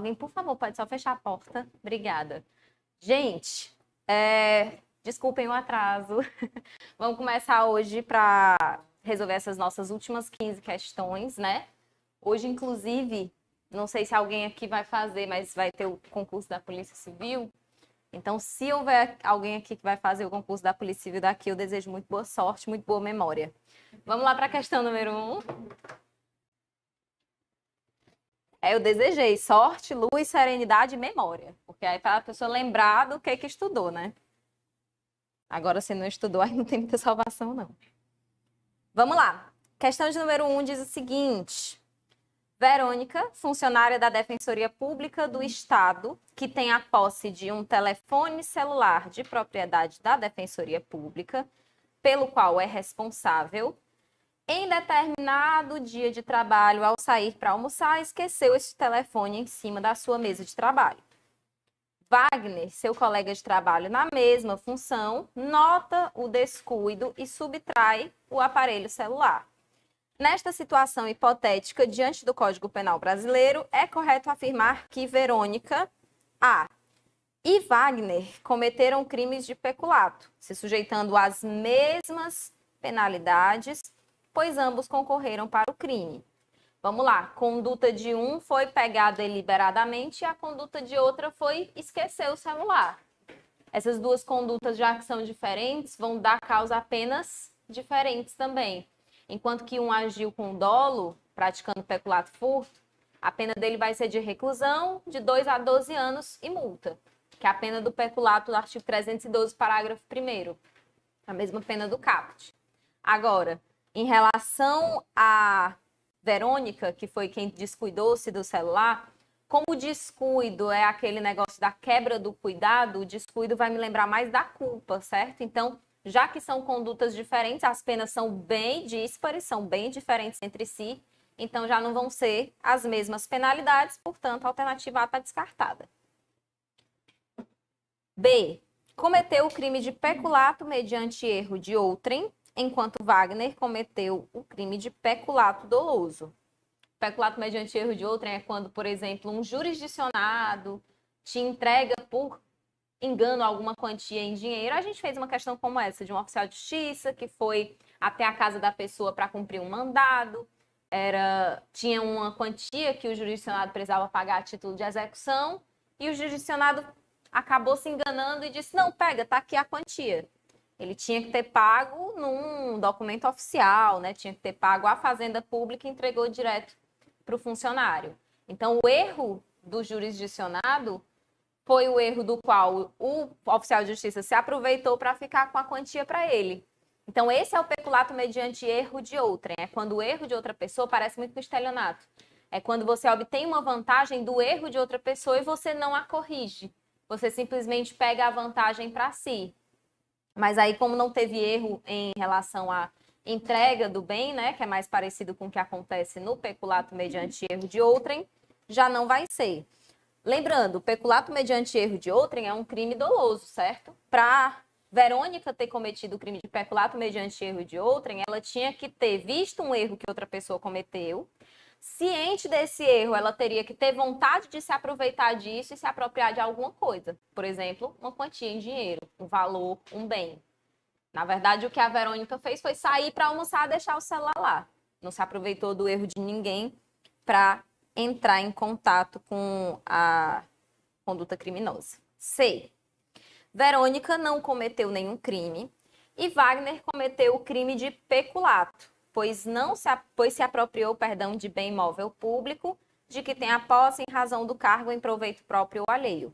Alguém, por favor, pode só fechar a porta? Obrigada. Gente, desculpem o atraso. Vamos começar hoje para resolver essas nossas últimas 15 questões, né? Hoje, inclusive, não sei se alguém aqui vai fazer, mas vai ter o concurso da Polícia Civil. Então, se houver alguém aqui que vai fazer o concurso da Polícia Civil daqui, eu desejo muito boa sorte, muito boa memória. Vamos lá para a questão número 1. Eu desejei sorte, luz, serenidade e memória. Porque aí para a pessoa lembrar do que estudou, né? Agora, se não estudou, aí não tem muita salvação, não. Vamos lá. Questão de número 1 diz o seguinte. Verônica, funcionária da Defensoria Pública do Estado, que tem a posse de um telefone celular de propriedade da Defensoria Pública, pelo qual é responsável, em determinado dia de trabalho, ao sair para almoçar, esqueceu esse telefone em cima da sua mesa de trabalho. Wagner, seu colega de trabalho na mesma função, nota o descuido e subtrai o aparelho celular. Nesta situação hipotética, diante do Código Penal brasileiro, é correto afirmar que Verônica e Wagner cometeram crimes de peculato, se sujeitando às mesmas penalidades, pois ambos concorreram para o crime. Vamos lá, conduta de um foi pegar deliberadamente e a conduta de outra foi esquecer o celular. Essas duas condutas, já que são diferentes, vão dar causa a penas diferentes também. Enquanto que um agiu com dolo, praticando peculato furto, a pena dele vai ser de reclusão de 2 a 12 anos e multa, que é a pena do peculato do artigo 312, parágrafo 1º, a mesma pena do caput. Agora, em relação a Verônica, que foi quem descuidou-se do celular, como o descuido é aquele negócio da quebra do cuidado, o descuido vai me lembrar mais da culpa, certo? Então, já que são condutas diferentes, as penas são bem díspares, são bem diferentes entre si, então já não vão ser as mesmas penalidades, portanto, a alternativa A está descartada. B. Cometeu o crime de peculato mediante erro de outrem, enquanto Wagner cometeu o crime de peculato doloso. Peculato mediante erro de outrem é quando, por exemplo, um jurisdicionado te entrega por engano alguma quantia em dinheiro. A gente fez uma questão como essa, de um oficial de justiça que foi até a casa da pessoa para cumprir um mandado. Tinha uma quantia que o jurisdicionado precisava pagar a título de execução e o jurisdicionado acabou se enganando e disse, não, pega, tá aqui a quantia. Ele tinha que ter pago num documento oficial, né? Tinha que ter pago à Fazenda Pública e entregou direto para o funcionário. Então, o erro do jurisdicionado foi o erro do qual o oficial de justiça se aproveitou para ficar com a quantia para ele. Então, esse é o peculato mediante erro de outrem. É quando o erro de outra pessoa parece muito com estelionato. É quando você obtém uma vantagem do erro de outra pessoa e você não a corrige. Você simplesmente pega a vantagem para si. Mas aí, como não teve erro em relação à entrega do bem, né, que é mais parecido com o que acontece no peculato mediante erro de outrem, já não vai ser. Lembrando, o peculato mediante erro de outrem é um crime doloso, certo? Para Verônica ter cometido o crime de peculato mediante erro de outrem, ela tinha que ter visto um erro que outra pessoa cometeu. Ciente desse erro, ela teria que ter vontade de se aproveitar disso e se apropriar de alguma coisa. Por exemplo, uma quantia em dinheiro, um valor, um bem. Na verdade, o que a Verônica fez foi sair para almoçar e deixar o celular lá. Não se aproveitou do erro de ninguém para entrar em contato com a conduta criminosa. C. Verônica não cometeu nenhum crime e Wagner cometeu o crime de peculato, pois se apropriou, de bem imóvel público, de que tem a posse em razão do cargo em proveito próprio ou alheio.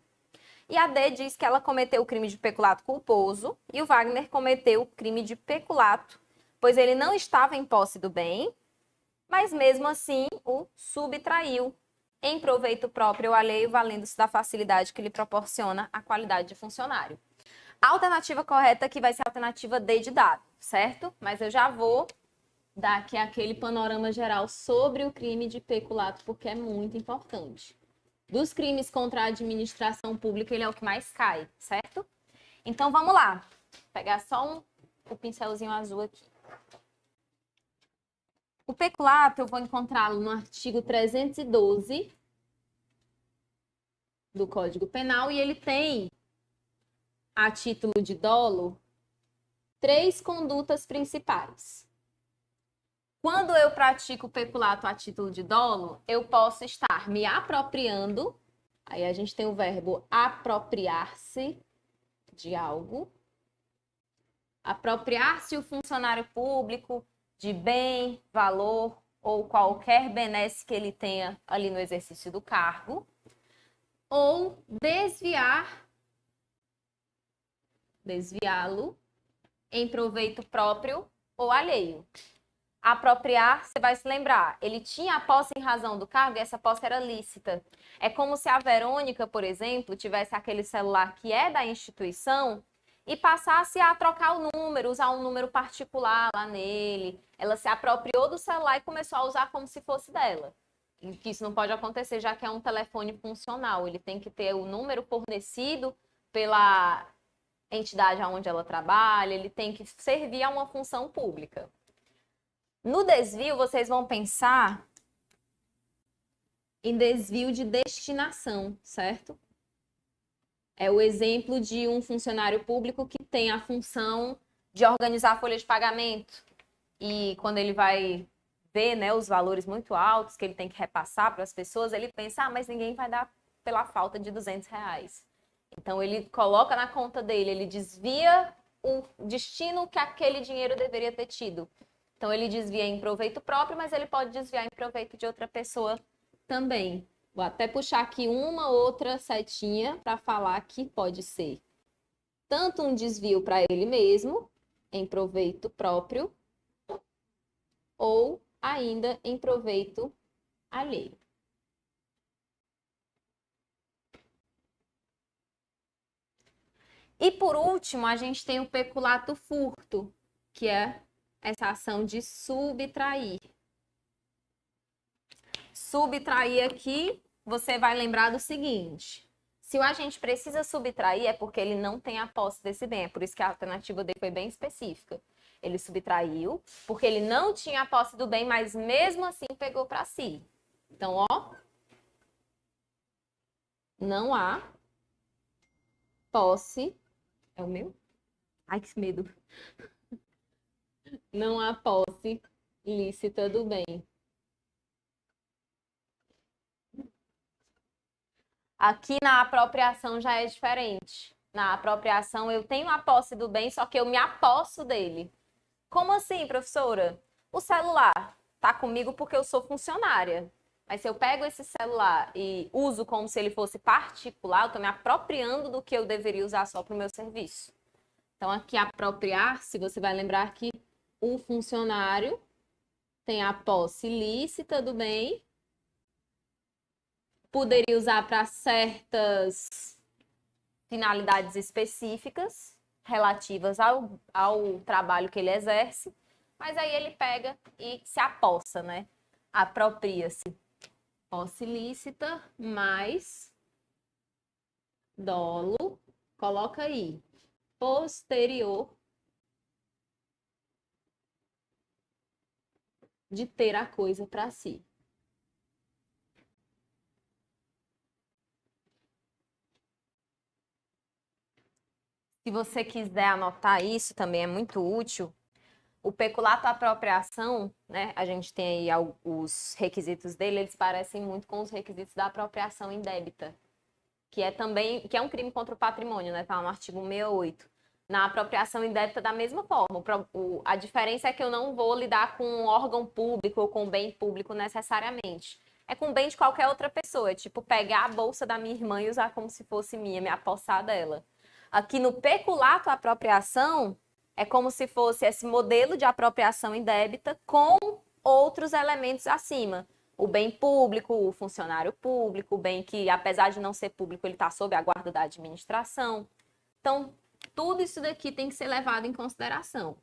E a D diz que ela cometeu o crime de peculato culposo e o Wagner cometeu o crime de peculato, pois ele não estava em posse do bem, mas mesmo assim o subtraiu em proveito próprio ou alheio, valendo-se da facilidade que lhe proporciona a qualidade de funcionário. A alternativa correta aqui vai ser a alternativa D de dado, certo? Mas eu já vou dar aqui aquele panorama geral sobre o crime de peculato, porque é muito importante. Dos crimes contra a administração pública, ele é o que mais cai, certo? Então, vamos lá. Vou pegar só o pincelzinho azul aqui. O peculato, eu vou encontrá-lo no artigo 312 do Código Penal e ele tem, a título de dolo, 3 condutas principais. Quando eu pratico o peculato a título de dolo, eu posso estar me apropriando, aí a gente tem o verbo apropriar-se de algo, apropriar-se o funcionário público de bem, valor ou qualquer benesse que ele tenha ali no exercício do cargo, ou desviá-lo em proveito próprio ou alheio. Apropriar, você vai se lembrar, ele tinha a posse em razão do cargo e essa posse era lícita. É como se a Verônica, por exemplo, tivesse aquele celular que é da instituição e passasse a trocar o número, usar um número particular lá nele. Ela se apropriou do celular e começou a usar como se fosse dela. E que isso não pode acontecer, já que é um telefone funcional. Ele tem que ter o número fornecido pela entidade onde ela trabalha, ele tem que servir a uma função pública. No desvio, vocês vão pensar em desvio de destinação, certo? É o exemplo de um funcionário público que tem a função de organizar a folha de pagamento. E quando ele vai ver, né, os valores muito altos que ele tem que repassar para as pessoas, ele pensa, mas ninguém vai dar pela falta de R$ 200. Então, ele coloca na conta dele, ele desvia o destino que aquele dinheiro deveria ter tido. Então, ele desvia em proveito próprio, mas ele pode desviar em proveito de outra pessoa também. Vou até puxar aqui uma outra setinha para falar que pode ser tanto um desvio para ele mesmo, em proveito próprio, ou ainda em proveito alheio. E por último, a gente tem o peculato furto, que é essa ação de subtrair. Subtrair aqui, você vai lembrar do seguinte: se o agente precisa subtrair, é porque ele não tem a posse desse bem. É por isso que a alternativa dele foi bem específica. Ele subtraiu porque ele não tinha a posse do bem, mas mesmo assim pegou para si. Então, ó, não há posse. É o meu? Ai, que medo. Não há posse lícita do bem. Aqui na apropriação já é diferente. Na apropriação eu tenho a posse do bem, só que eu me aposso dele. Como assim, professora? O celular tá comigo porque eu sou funcionária. Mas se eu pego esse celular e uso como se ele fosse particular, eu estou me apropriando do que eu deveria usar só para o meu serviço. Então, aqui apropriar-se, você vai lembrar que o funcionário tem a posse lícita do bem, poderia usar para certas finalidades específicas relativas ao trabalho que ele exerce, mas aí ele pega e se apossa, né? Apropria-se. Posse lícita mais dolo, coloca aí, posterior de ter a coisa para si. Se você quiser anotar isso, também é muito útil. O peculato apropriação, né? A gente tem aí os requisitos dele, eles parecem muito com os requisitos da apropriação indébita, que é um crime contra o patrimônio, né? Tá no artigo 68. Na apropriação indébita, da mesma forma. A diferença é que eu não vou lidar com um órgão público ou com bem público necessariamente. É com bem de qualquer outra pessoa. É tipo pegar a bolsa da minha irmã e usar como se fosse minha, me apossar dela. Aqui no peculato apropriação, é como se fosse esse modelo de apropriação indébita com outros elementos acima. O bem público, o funcionário público, o bem que, apesar de não ser público, ele está sob a guarda da administração. Então, tudo isso daqui tem que ser levado em consideração.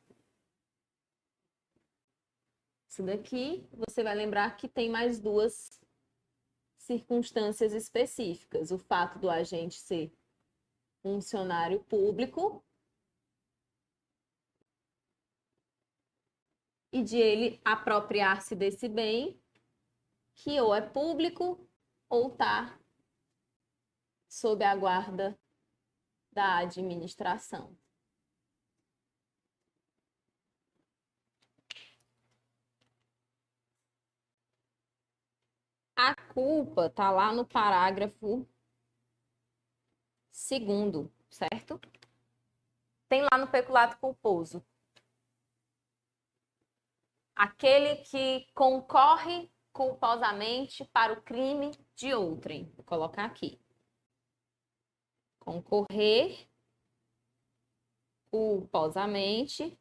Isso daqui, você vai lembrar que tem mais 2 circunstâncias específicas. O fato do agente ser funcionário público e de ele apropriar-se desse bem, que ou é público ou está sob a guarda da administração. A culpa está lá no parágrafo 2º, certo? Tem lá no peculato culposo. Aquele que concorre culposamente para o crime de outrem. Vou colocar aqui. Concorrer culposamente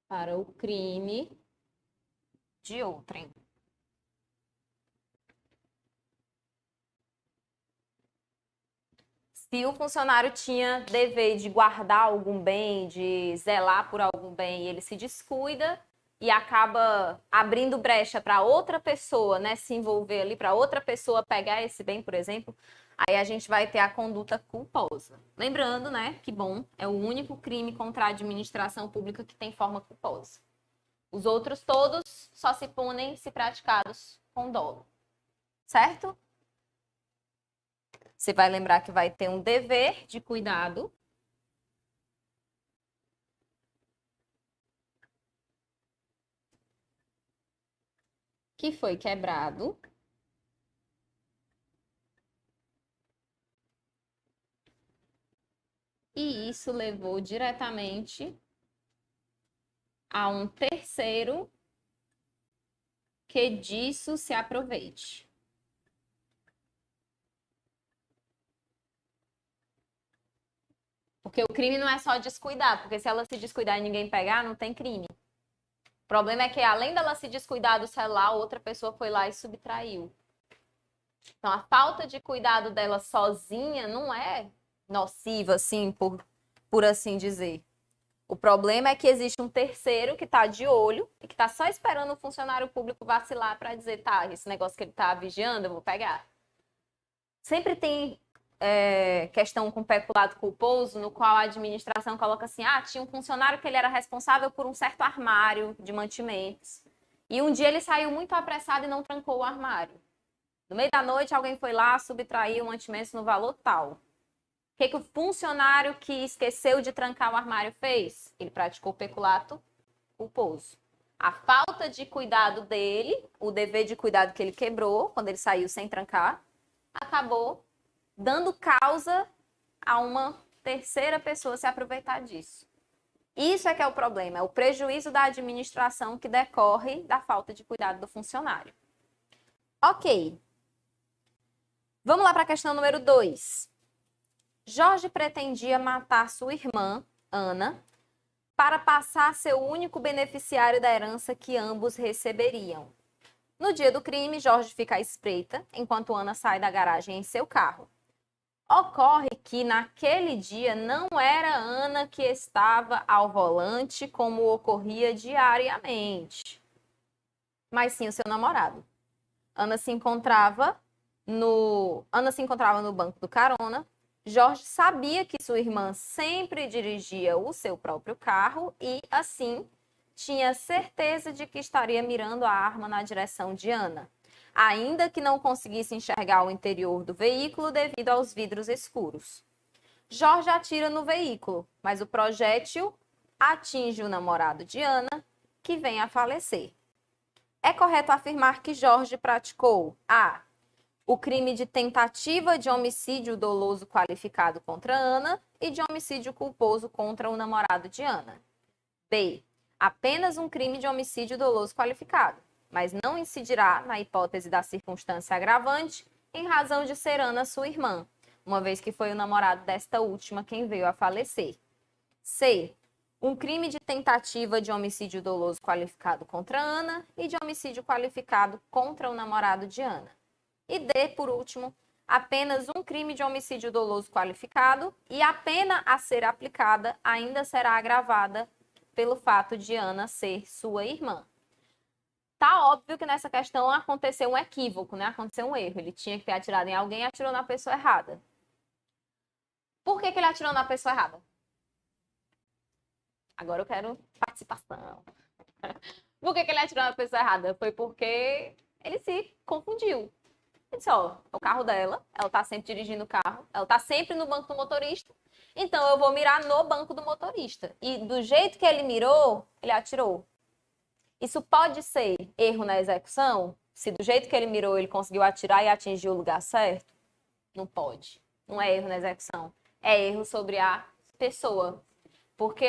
para o crime de outrem. Se o funcionário tinha dever de guardar algum bem, de zelar por algum bem, e ele se descuida e acaba abrindo brecha para outra pessoa, né, se envolver ali, para outra pessoa pegar esse bem, por exemplo, aí a gente vai ter a conduta culposa. Lembrando, né, que bom, é o único crime contra a administração pública que tem forma culposa. Os outros todos só se punem se praticados com dolo. Certo? Você vai lembrar que vai ter um dever de cuidado. Que foi quebrado. E isso levou diretamente a um terceiro que disso se aproveite. Porque o crime não é só descuidar, porque se ela se descuidar e ninguém pegar, não tem crime. O problema é que, além dela se descuidar do celular, outra pessoa foi lá e subtraiu. Então, a falta de cuidado dela sozinha não é nociva, assim, por assim dizer. O problema é que existe um terceiro que está de olho e que está só esperando o funcionário público vacilar para dizer, tá, esse negócio que ele está vigiando, eu vou pegar. Sempre tem questão com peculato culposo, no qual a administração coloca assim, tinha um funcionário que ele era responsável por um certo armário de mantimentos. E um dia ele saiu muito apressado e não trancou o armário. No meio da noite, alguém foi lá, subtraiu mantimentos no valor tal. O que o funcionário que esqueceu de trancar o armário fez? Ele praticou peculato culposo. A falta de cuidado dele, o dever de cuidado que ele quebrou, quando ele saiu sem trancar, acabou dando causa a uma terceira pessoa se aproveitar disso. Isso é que é o problema, é o prejuízo da administração que decorre da falta de cuidado do funcionário. Ok. Vamos lá para a questão número 2. Jorge pretendia matar sua irmã, Ana, para passar a ser o único beneficiário da herança que ambos receberiam. No dia do crime, Jorge fica à espreita, enquanto Ana sai da garagem em seu carro. Ocorre que naquele dia não era Ana que estava ao volante como ocorria diariamente, mas sim o seu namorado. Ana se encontrava no banco do carona. Jorge sabia que sua irmã sempre dirigia o seu próprio carro e, assim, tinha certeza de que estaria mirando a arma na direção de Ana, ainda que não conseguisse enxergar o interior do veículo devido aos vidros escuros. Jorge atira no veículo, mas o projétil atinge o namorado de Ana, que vem a falecer. É correto afirmar que Jorge praticou a. O crime de tentativa de homicídio doloso qualificado contra Ana e de homicídio culposo contra o namorado de Ana. B. Apenas um crime de homicídio doloso qualificado, mas não incidirá na hipótese da circunstância agravante em razão de ser Ana sua irmã, uma vez que foi o namorado desta última quem veio a falecer. C. Um crime de tentativa de homicídio doloso qualificado contra Ana e de homicídio qualificado contra o namorado de Ana. E D, por último, apenas um crime de homicídio doloso qualificado e a pena a ser aplicada ainda será agravada pelo fato de Ana ser sua irmã. Tá óbvio que nessa questão aconteceu um equívoco, né? Aconteceu um erro. Ele tinha que ter atirado em alguém e atirou na pessoa errada. Por que ele atirou na pessoa errada? Agora eu quero participação. Por que ele atirou na pessoa errada? Foi porque ele se confundiu. Ele disse, ó, é o carro dela, ela tá sempre dirigindo o carro, ela tá sempre no banco do motorista, então eu vou mirar no banco do motorista. E do jeito que ele mirou, ele atirou. Isso pode ser erro na execução? Se do jeito que ele mirou, ele conseguiu atirar e atingir o lugar certo? Não pode. Não é erro na execução. É erro sobre a pessoa. Porque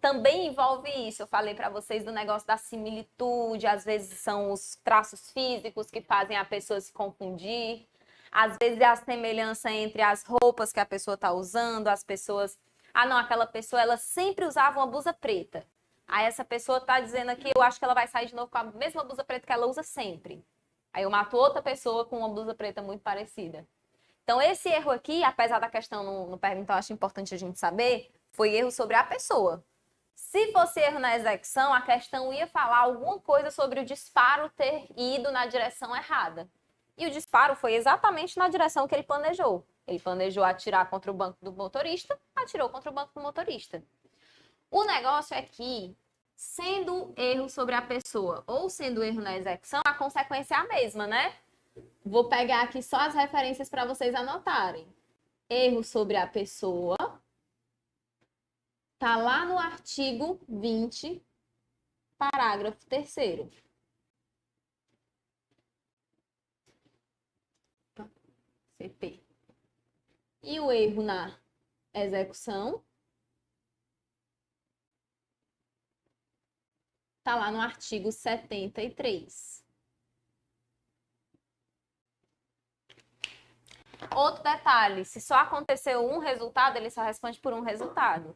também envolve isso. Eu falei para vocês do negócio da similitude. Às vezes são os traços físicos que fazem a pessoa se confundir. Às vezes é a semelhança entre as roupas que a pessoa está usando. As pessoas... Ah, não, aquela pessoa, ela sempre usava uma blusa preta. Aí essa pessoa está dizendo aqui, eu acho que ela vai sair de novo com a mesma blusa preta que ela usa sempre. Aí eu mato outra pessoa com uma blusa preta muito parecida. Então, esse erro aqui, apesar da questão não perguntar, eu acho importante a gente saber, foi erro sobre a pessoa. Se fosse erro na execução, a questão ia falar alguma coisa sobre o disparo ter ido na direção errada. E o disparo foi exatamente na direção que ele planejou. Ele planejou atirar contra o banco do motorista, atirou contra o banco do motorista. O negócio é que, sendo erro sobre a pessoa ou sendo erro na execução, a consequência é a mesma, né? Vou pegar aqui só as referências para vocês anotarem. Erro sobre a pessoa. Tá lá no artigo 20, parágrafo 3º. CP. E o erro na execução tá lá no artigo 73. Outro detalhe, se só aconteceu um resultado, ele só responde por um resultado.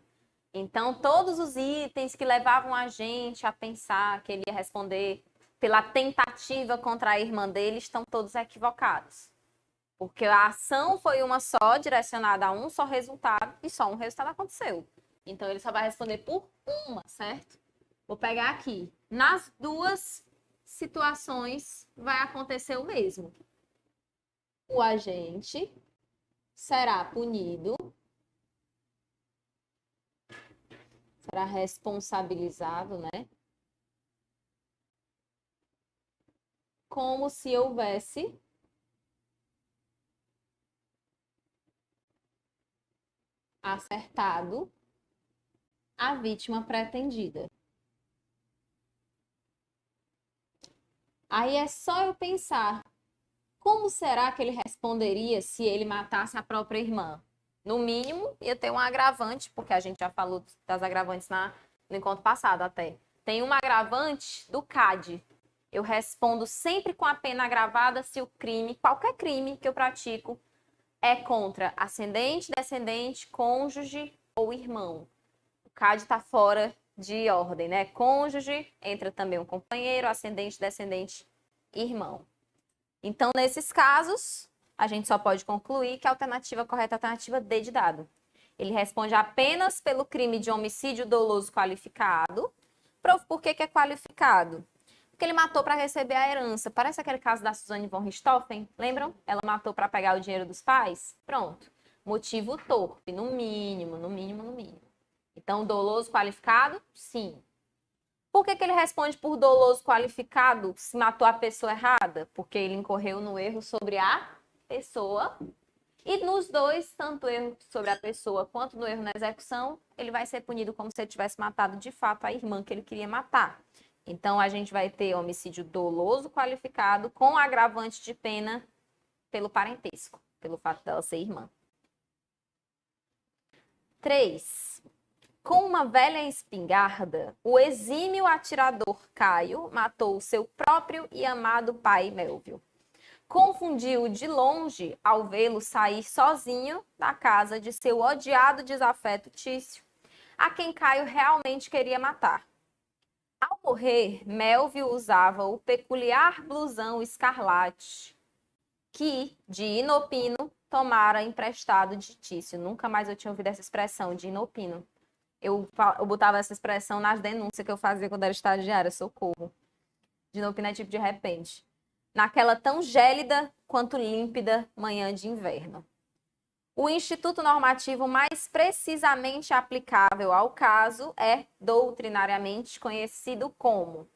Então, todos os itens que levavam a gente a pensar que ele ia responder pela tentativa contra a irmã dele estão todos equivocados. Porque a ação foi uma só, direcionada a um só resultado, e só um resultado aconteceu. Então, ele só vai responder por uma, certo? Vou pegar aqui. Nas duas situações, vai acontecer o mesmo. O agente será punido, será responsabilizável, né? Como se houvesse acertado a vítima pretendida. Aí é só eu pensar, como será que ele responderia se ele matasse a própria irmã? No mínimo, ia ter um agravante, porque a gente já falou das agravantes no encontro passado até. Tem um agravante do CAD. Eu respondo sempre com a pena agravada se o crime, qualquer crime que eu pratico, é contra ascendente, descendente, cônjuge ou irmão. O CAD está fora de ordem, né? Cônjuge, entra também um companheiro, ascendente, descendente, irmão. Então, nesses casos, a gente só pode concluir que a alternativa correta é a alternativa D de dado. Ele responde apenas pelo crime de homicídio doloso qualificado. Por que é qualificado? Porque ele matou para receber a herança. Parece aquele caso da Suzane von Richthofen, lembram? Ela matou para pegar o dinheiro dos pais? Pronto. Motivo torpe, no mínimo, no mínimo, no mínimo. Então, doloso qualificado? Sim. Por que ele responde por doloso qualificado se matou a pessoa errada? Porque ele incorreu no erro sobre a pessoa. E nos dois, tanto erro sobre a pessoa quanto no erro na execução, ele vai ser punido como se ele tivesse matado de fato a irmã que ele queria matar. Então, a gente vai ter homicídio doloso qualificado com agravante de pena pelo parentesco, pelo fato dela ser irmã. 3. Com uma velha espingarda, o exímio atirador Caio matou seu próprio e amado pai Melvio. Confundiu de longe ao vê-lo sair sozinho da casa de seu odiado desafeto Tício, a quem Caio realmente queria matar. Ao morrer, Melvio usava o peculiar blusão escarlate que, de Inopino, tomara emprestado de Tício. Nunca mais eu tinha ouvido essa expressão, de Inopino. Eu botava essa expressão nas denúncias que eu fazia quando era estagiária, socorro. De Inopino é tipo de repente. Naquela tão gélida quanto límpida manhã de inverno. O instituto normativo mais precisamente aplicável ao caso é doutrinariamente conhecido como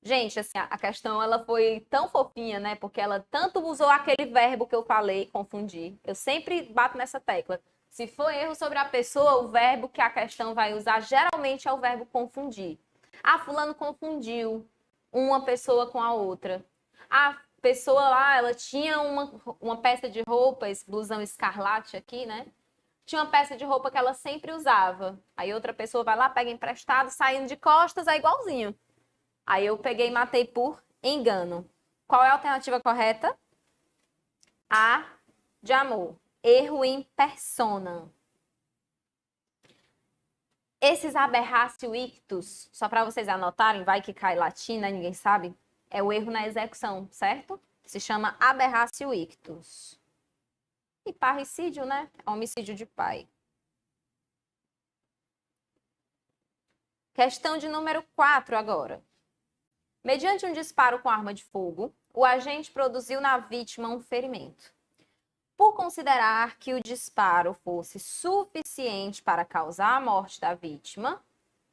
Gente, assim, a questão ela foi tão fofinha, né? Porque ela tanto usou aquele verbo que eu falei, confundir. Eu sempre bato nessa tecla. Se for erro sobre a pessoa, o verbo que a questão vai usar geralmente é o verbo confundir. Ah, fulano confundiu uma pessoa com a outra. A pessoa lá, ela tinha uma peça de roupa, esse blusão escarlate aqui, né? Tinha uma peça de roupa que ela sempre usava. Aí outra pessoa vai lá, pega emprestado, saindo de costas, é igualzinho. Aí eu peguei e matei por engano. Qual é a alternativa correta? A de amor. Erro em persona. Esses aberratio ictus, só para vocês anotarem, vai que cai latina, ninguém sabe, é o erro na execução, certo? Se chama aberratio ictus. E parricídio, né? É homicídio de pai. Questão de número 4 agora. Mediante um disparo com arma de fogo, o agente produziu na vítima um ferimento. Por considerar que o disparo fosse suficiente para causar a morte da vítima,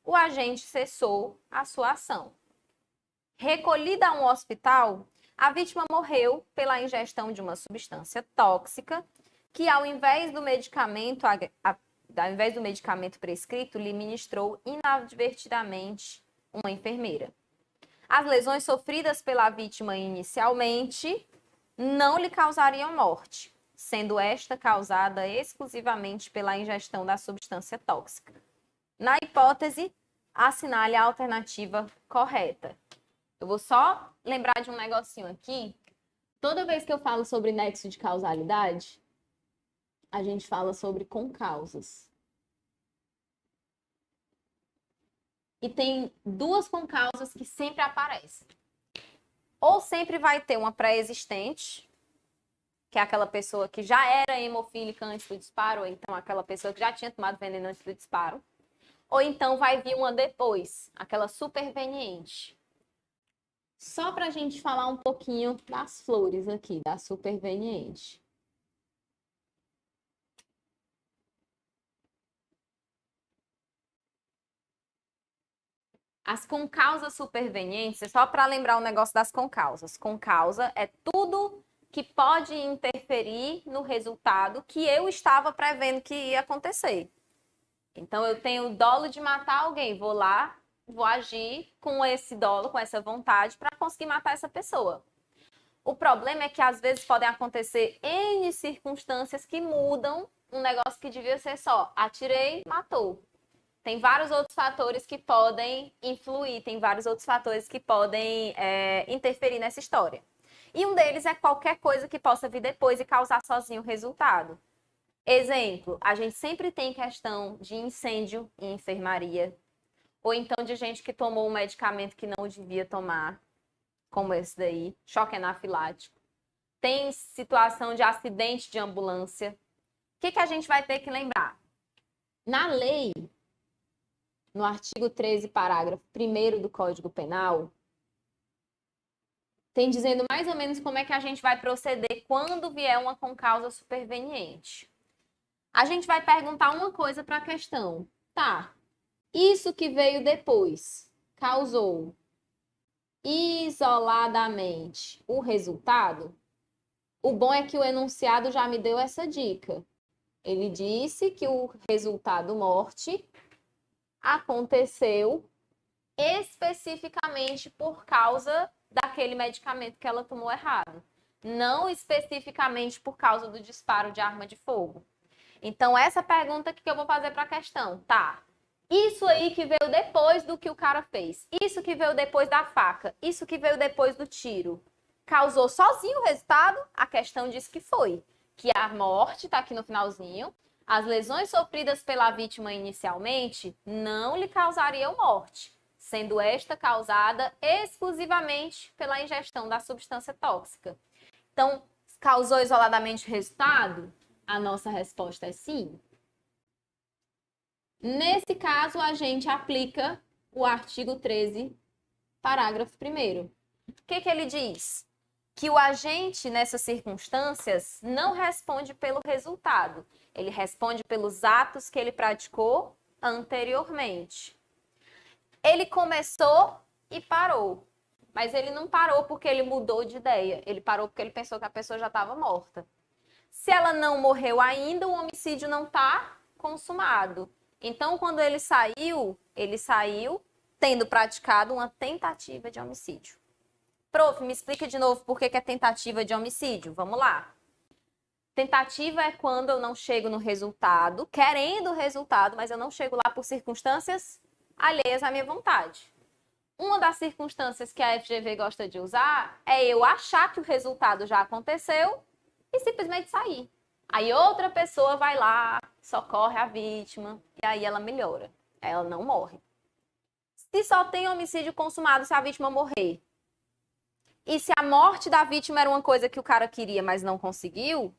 o agente cessou a sua ação. Recolhida a um hospital, a vítima morreu pela ingestão de uma substância tóxica que, ao invés do medicamento prescrito, lhe ministrou inadvertidamente uma enfermeira. As lesões sofridas pela vítima inicialmente não lhe causariam morte, sendo esta causada exclusivamente pela ingestão da substância tóxica. Na hipótese, assinale a alternativa correta. Eu vou só lembrar de um negocinho aqui. Toda vez que eu falo sobre nexo de causalidade, a gente fala sobre concausas. E tem duas concausas que sempre aparecem. Ou sempre vai ter uma pré-existente, que é aquela pessoa que já era hemofílica antes do disparo, ou então aquela pessoa que já tinha tomado veneno antes do disparo. Ou então vai vir uma depois, aquela superveniente. Só para a gente falar um pouquinho das flores aqui, da superveniente. As concausas supervenientes, é só para lembrar o negócio das concausas. Concausa é tudo que pode interferir no resultado que eu estava prevendo que ia acontecer. Então, eu tenho dolo de matar alguém, vou lá, vou agir com esse dolo, com essa vontade, para conseguir matar essa pessoa. O problema é que, às vezes, podem acontecer N circunstâncias que mudam um negócio que devia ser só atirei, matou. Tem vários outros fatores que podem influir, tem vários outros fatores que podem interferir nessa história. E um deles é qualquer coisa que possa vir depois e causar sozinho o resultado. Exemplo, a gente sempre tem questão de incêndio em enfermaria, ou então de gente que tomou um medicamento que não devia tomar, como esse daí, choque anafilático. Tem situação de acidente de ambulância. O que a gente vai ter que lembrar? Na lei, no artigo 13, parágrafo 1º do Código Penal, tem dizendo mais ou menos como é que a gente vai proceder quando vier uma concausa superveniente. A gente vai perguntar uma coisa para a questão. Tá, isso que veio depois causou isoladamente o resultado? O bom é que o enunciado já me deu essa dica. Ele disse que o resultado morte aconteceu especificamente por causa daquele medicamento que ela tomou errado. Não especificamente por causa do disparo de arma de fogo. Então, essa pergunta que eu vou fazer para a questão, tá? Isso aí que veio depois do que o cara fez, isso que veio depois da faca, isso que veio depois do tiro, causou sozinho o resultado? A questão diz que foi. Que a morte, tá aqui no finalzinho, as lesões sofridas pela vítima inicialmente não lhe causariam morte, sendo esta causada exclusivamente pela ingestão da substância tóxica. Então, causou isoladamente o resultado? A nossa resposta é sim. Nesse caso, a gente aplica o artigo 13, parágrafo 1º. O que ele diz? Que o agente, nessas circunstâncias, não responde pelo resultado. Ele responde pelos atos que ele praticou anteriormente. Ele começou e parou. Mas ele não parou porque ele mudou de ideia. Ele parou porque ele pensou que a pessoa já estava morta. Se ela não morreu ainda, o homicídio não está consumado. Então, quando ele saiu tendo praticado uma tentativa de homicídio. Prof, me explica de novo por que é tentativa de homicídio. Vamos lá. Tentativa é quando eu não chego no resultado, querendo o resultado, mas eu não chego lá por circunstâncias alheias à minha vontade. Uma das circunstâncias que a FGV gosta de usar é eu achar que o resultado já aconteceu e simplesmente sair. Aí outra pessoa vai lá, socorre a vítima e aí ela melhora. Ela não morre. Se só tem homicídio consumado se a vítima morrer, e se a morte da vítima era uma coisa que o cara queria, mas não conseguiu,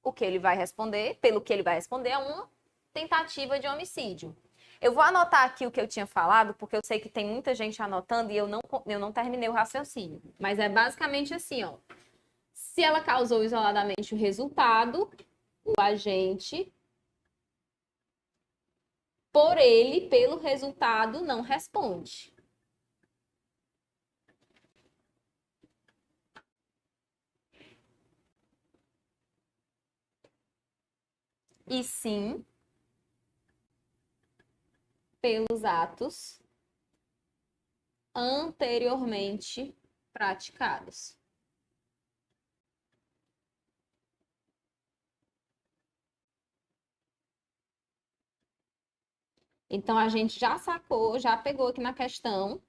o que ele vai responder, pelo que ele vai responder, é uma tentativa de homicídio. Eu vou anotar aqui o que eu tinha falado, porque eu sei que tem muita gente anotando e eu não terminei o raciocínio. Mas é basicamente assim, ó. Se ela causou isoladamente o resultado, o agente, pelo resultado, não responde. E sim, pelos atos anteriormente praticados. Então, a gente já sacou, já pegou aqui na questão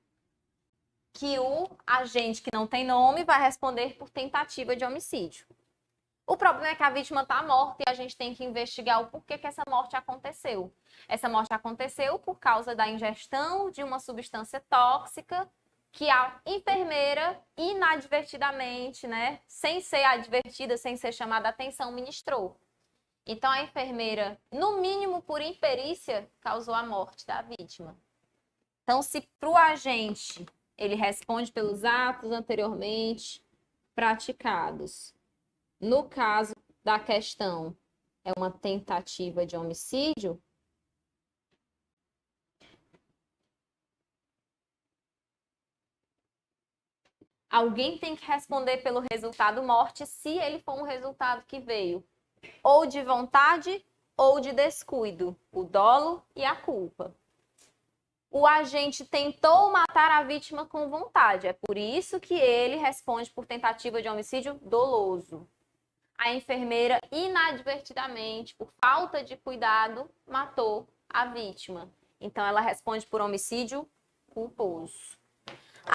que o agente que não tem nome vai responder por tentativa de homicídio. O problema é que a vítima está morta e a gente tem que investigar o porquê que essa morte aconteceu. Essa morte aconteceu por causa da ingestão de uma substância tóxica que a enfermeira, inadvertidamente, né, sem ser advertida, sem ser chamada a atenção, ministrou. Então, a enfermeira, no mínimo por imperícia, causou a morte da vítima. Então, se para o agente ele responde pelos atos anteriormente praticados, no caso da questão é uma tentativa de homicídio, alguém tem que responder pelo resultado morte se ele for um resultado que veio ou de vontade ou de descuido, o dolo e a culpa. O agente tentou matar a vítima com vontade, é por isso que ele responde por tentativa de homicídio doloso. A enfermeira, inadvertidamente, por falta de cuidado, matou a vítima. Então, ela responde por homicídio culposo.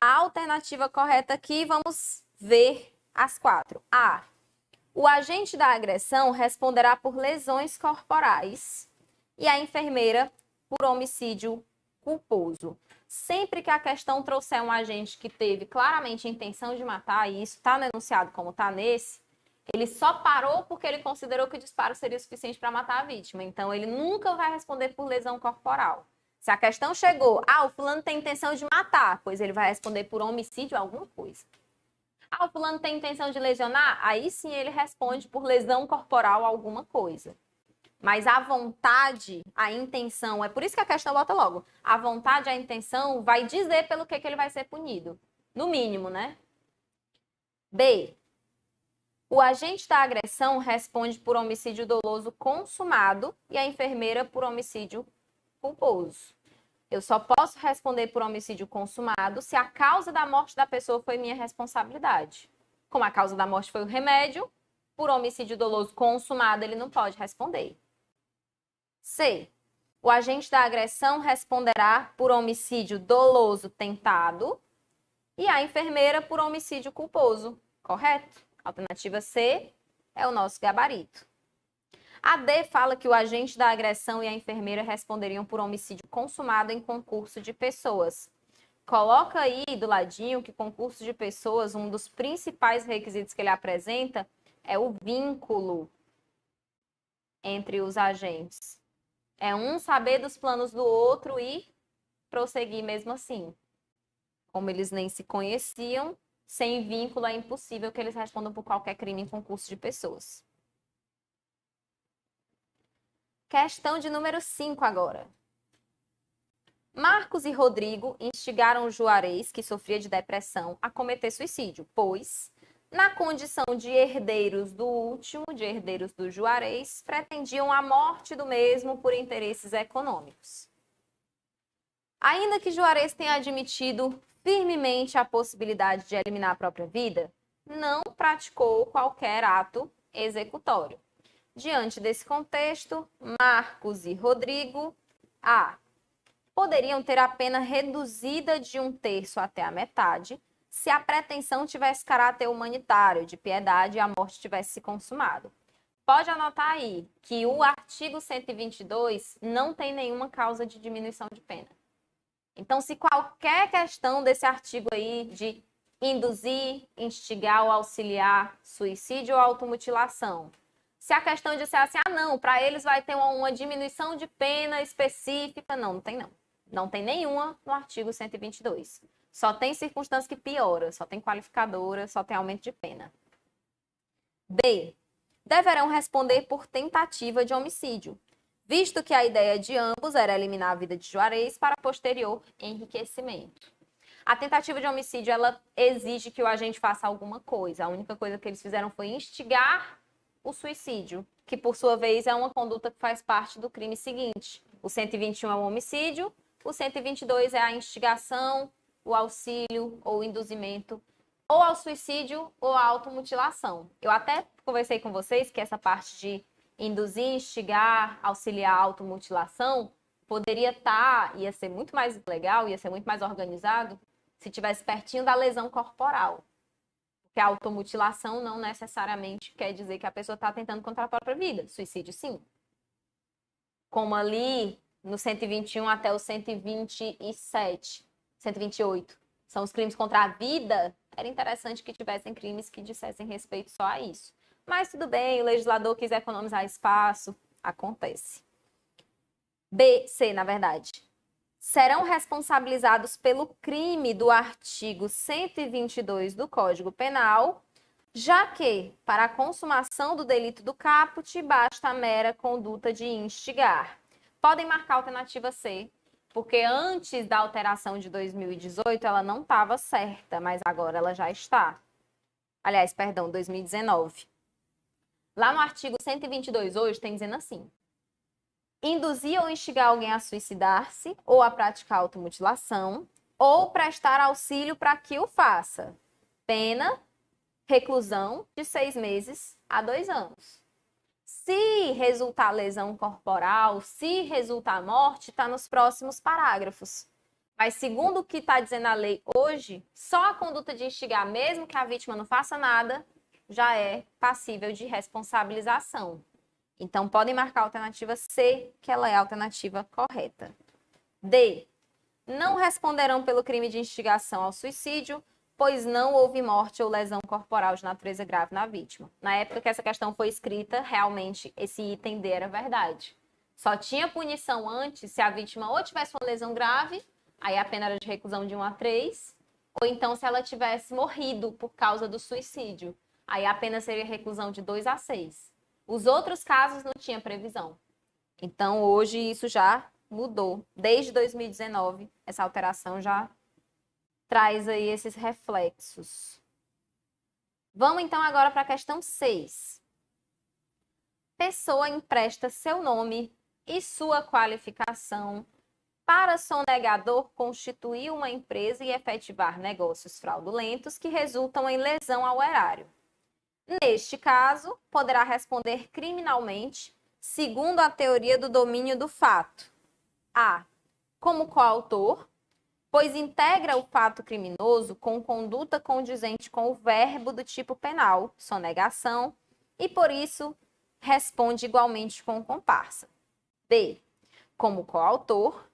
A alternativa correta aqui, vamos ver as 4. A. O agente da agressão responderá por lesões corporais e a enfermeira por homicídio culposo. Sempre que a questão trouxer um agente que teve claramente a intenção de matar, e isso está no enunciado como está nesse, ele só parou porque ele considerou que o disparo seria suficiente para matar a vítima. Então, ele nunca vai responder por lesão corporal. Se a questão chegou, o fulano tem intenção de matar, pois ele vai responder por homicídio alguma coisa. O fulano tem intenção de lesionar, aí sim ele responde por lesão corporal alguma coisa. Mas a vontade, a intenção, é por isso que a questão bota logo. A vontade, a intenção vai dizer pelo que ele vai ser punido. No mínimo, né? B. O agente da agressão responde por homicídio doloso consumado e a enfermeira por homicídio culposo. Eu só posso responder por homicídio consumado se a causa da morte da pessoa foi minha responsabilidade. Como a causa da morte foi o remédio, por homicídio doloso consumado ele não pode responder. C. O agente da agressão responderá por homicídio doloso tentado e a enfermeira por homicídio culposo. Correto? Alternativa C é o nosso gabarito. A D fala que o agente da agressão e a enfermeira responderiam por homicídio consumado em concurso de pessoas. Coloca aí do ladinho que concurso de pessoas, um dos principais requisitos que ele apresenta é o vínculo entre os agentes. É um saber dos planos do outro e prosseguir mesmo assim. Como eles nem se conheciam, sem vínculo é impossível que eles respondam por qualquer crime em concurso de pessoas. Questão de número 5 agora. Marcos e Rodrigo instigaram Juarez, que sofria de depressão, a cometer suicídio, pois, na condição de herdeiros do último, de herdeiros do Juarez, pretendiam a morte do mesmo por interesses econômicos. Ainda que Juarez tenha admitido firmemente a possibilidade de eliminar a própria vida, não praticou qualquer ato executório. Diante desse contexto, Marcos e Rodrigo poderiam ter a pena reduzida de 1/3 até a metade, se a pretensão tivesse caráter humanitário, de piedade, e a morte tivesse se consumado. Pode anotar aí que o artigo 122 não tem nenhuma causa de diminuição de pena. Então, se qualquer questão desse artigo aí de induzir, instigar ou auxiliar suicídio ou automutilação, se a questão disser assim, não, para eles vai ter uma diminuição de pena específica, não tem não. Não tem nenhuma no artigo 122. Só tem circunstância que piora, só tem qualificadora, só tem aumento de pena. B. Deverão responder por tentativa de homicídio, visto que a ideia de ambos era eliminar a vida de Juarez para posterior enriquecimento. A tentativa de homicídio, ela exige que o agente faça alguma coisa. A única coisa que eles fizeram foi instigar o suicídio, que por sua vez é uma conduta que faz parte do crime seguinte. O 121 é o homicídio, o 122 é a instigação, o auxílio ou induzimento, ou ao suicídio ou à automutilação. Eu até conversei com vocês que essa parte de induzir, instigar, auxiliar a automutilação poderia ia ser muito mais legal, ia ser muito mais organizado se tivesse pertinho da lesão corporal. Porque a automutilação não necessariamente quer dizer que a pessoa está tentando contra a própria vida. Suicídio, sim. Como ali no 121 até o 127, 128, são os crimes contra a vida, era interessante que tivessem crimes que dissessem respeito só a isso. Mas tudo bem, o legislador quiser economizar espaço, acontece. C, na verdade. Serão responsabilizados pelo crime do artigo 122 do Código Penal, já que, para a consumação do delito do caput, basta a mera conduta de instigar. Podem marcar a alternativa C, porque antes da alteração de 2018 ela não estava certa, mas agora ela já está. Aliás, perdão, 2019. Lá no artigo 122 hoje tem dizendo assim: induzir ou instigar alguém a suicidar-se ou a praticar automutilação ou prestar auxílio para que o faça. Pena, reclusão de 6 meses a 2 anos. Se resultar lesão corporal, se resultar morte, está nos próximos parágrafos. Mas segundo o que está dizendo a lei hoje, só a conduta de instigar, mesmo que a vítima não faça nada, já é passível de responsabilização. Então, podem marcar a alternativa C, que ela é a alternativa correta. D. Não responderão pelo crime de instigação ao suicídio, pois não houve morte ou lesão corporal de natureza grave na vítima. Na época que essa questão foi escrita, realmente esse item D era verdade. Só tinha punição antes se a vítima ou tivesse uma lesão grave, aí a pena era de reclusão de 1 a 3, ou então se ela tivesse morrido por causa do suicídio, aí a pena seria reclusão de 2 a 6. Os outros casos não tinha previsão. Então, hoje isso já mudou. Desde 2019, essa alteração já traz aí esses reflexos. Vamos então agora para a questão 6. Pessoa empresta seu nome e sua qualificação para sonegador constituir uma empresa e efetivar negócios fraudulentos que resultam em lesão ao erário. Neste caso, poderá responder criminalmente, segundo a teoria do domínio do fato. A. Como coautor, pois integra o fato criminoso com conduta condizente com o verbo do tipo penal, sonegação, e por isso responde igualmente com comparsa. B. Como coautor,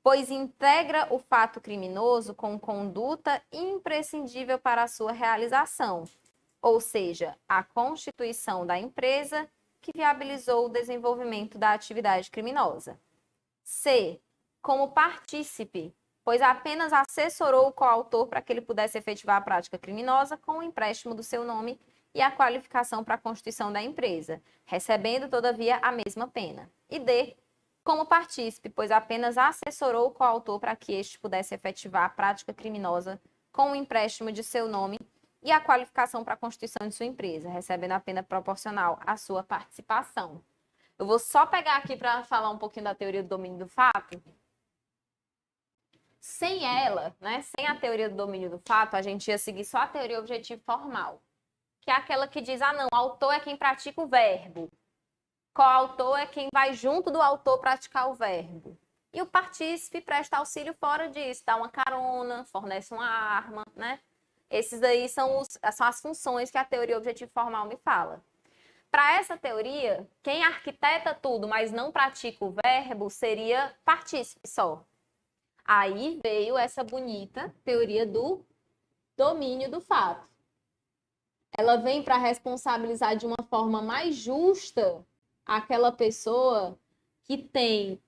pois integra o fato criminoso com conduta imprescindível para a sua realização, ou seja, a constituição da empresa que viabilizou o desenvolvimento da atividade criminosa. C. Como partícipe, pois apenas assessorou o coautor para que ele pudesse efetivar a prática criminosa com o empréstimo do seu nome e a qualificação para a constituição da empresa, recebendo, todavia, a mesma pena. E D. como partícipe, pois apenas assessorou o coautor para que este pudesse efetivar a prática criminosa com o empréstimo de seu nome e a qualificação para a constituição de sua empresa, recebendo a pena proporcional à sua participação. Eu vou só pegar aqui para falar um pouquinho da teoria do domínio do fato. Sem ela, né, sem a teoria do domínio do fato, a gente ia seguir só a teoria objetivo formal, que é aquela que diz, ah, não, o autor é quem pratica o verbo. Coautor é quem vai junto do autor praticar o verbo. E o partícipe presta auxílio fora disso, dá uma carona, fornece uma arma, né? Esses aí são as funções que a teoria objetivo formal me fala. Para essa teoria, quem arquiteta tudo, mas não pratica o verbo, seria partícipe só. Aí veio essa bonita teoria do domínio do fato. Ela vem para responsabilizar de uma forma mais justa aquela pessoa que tem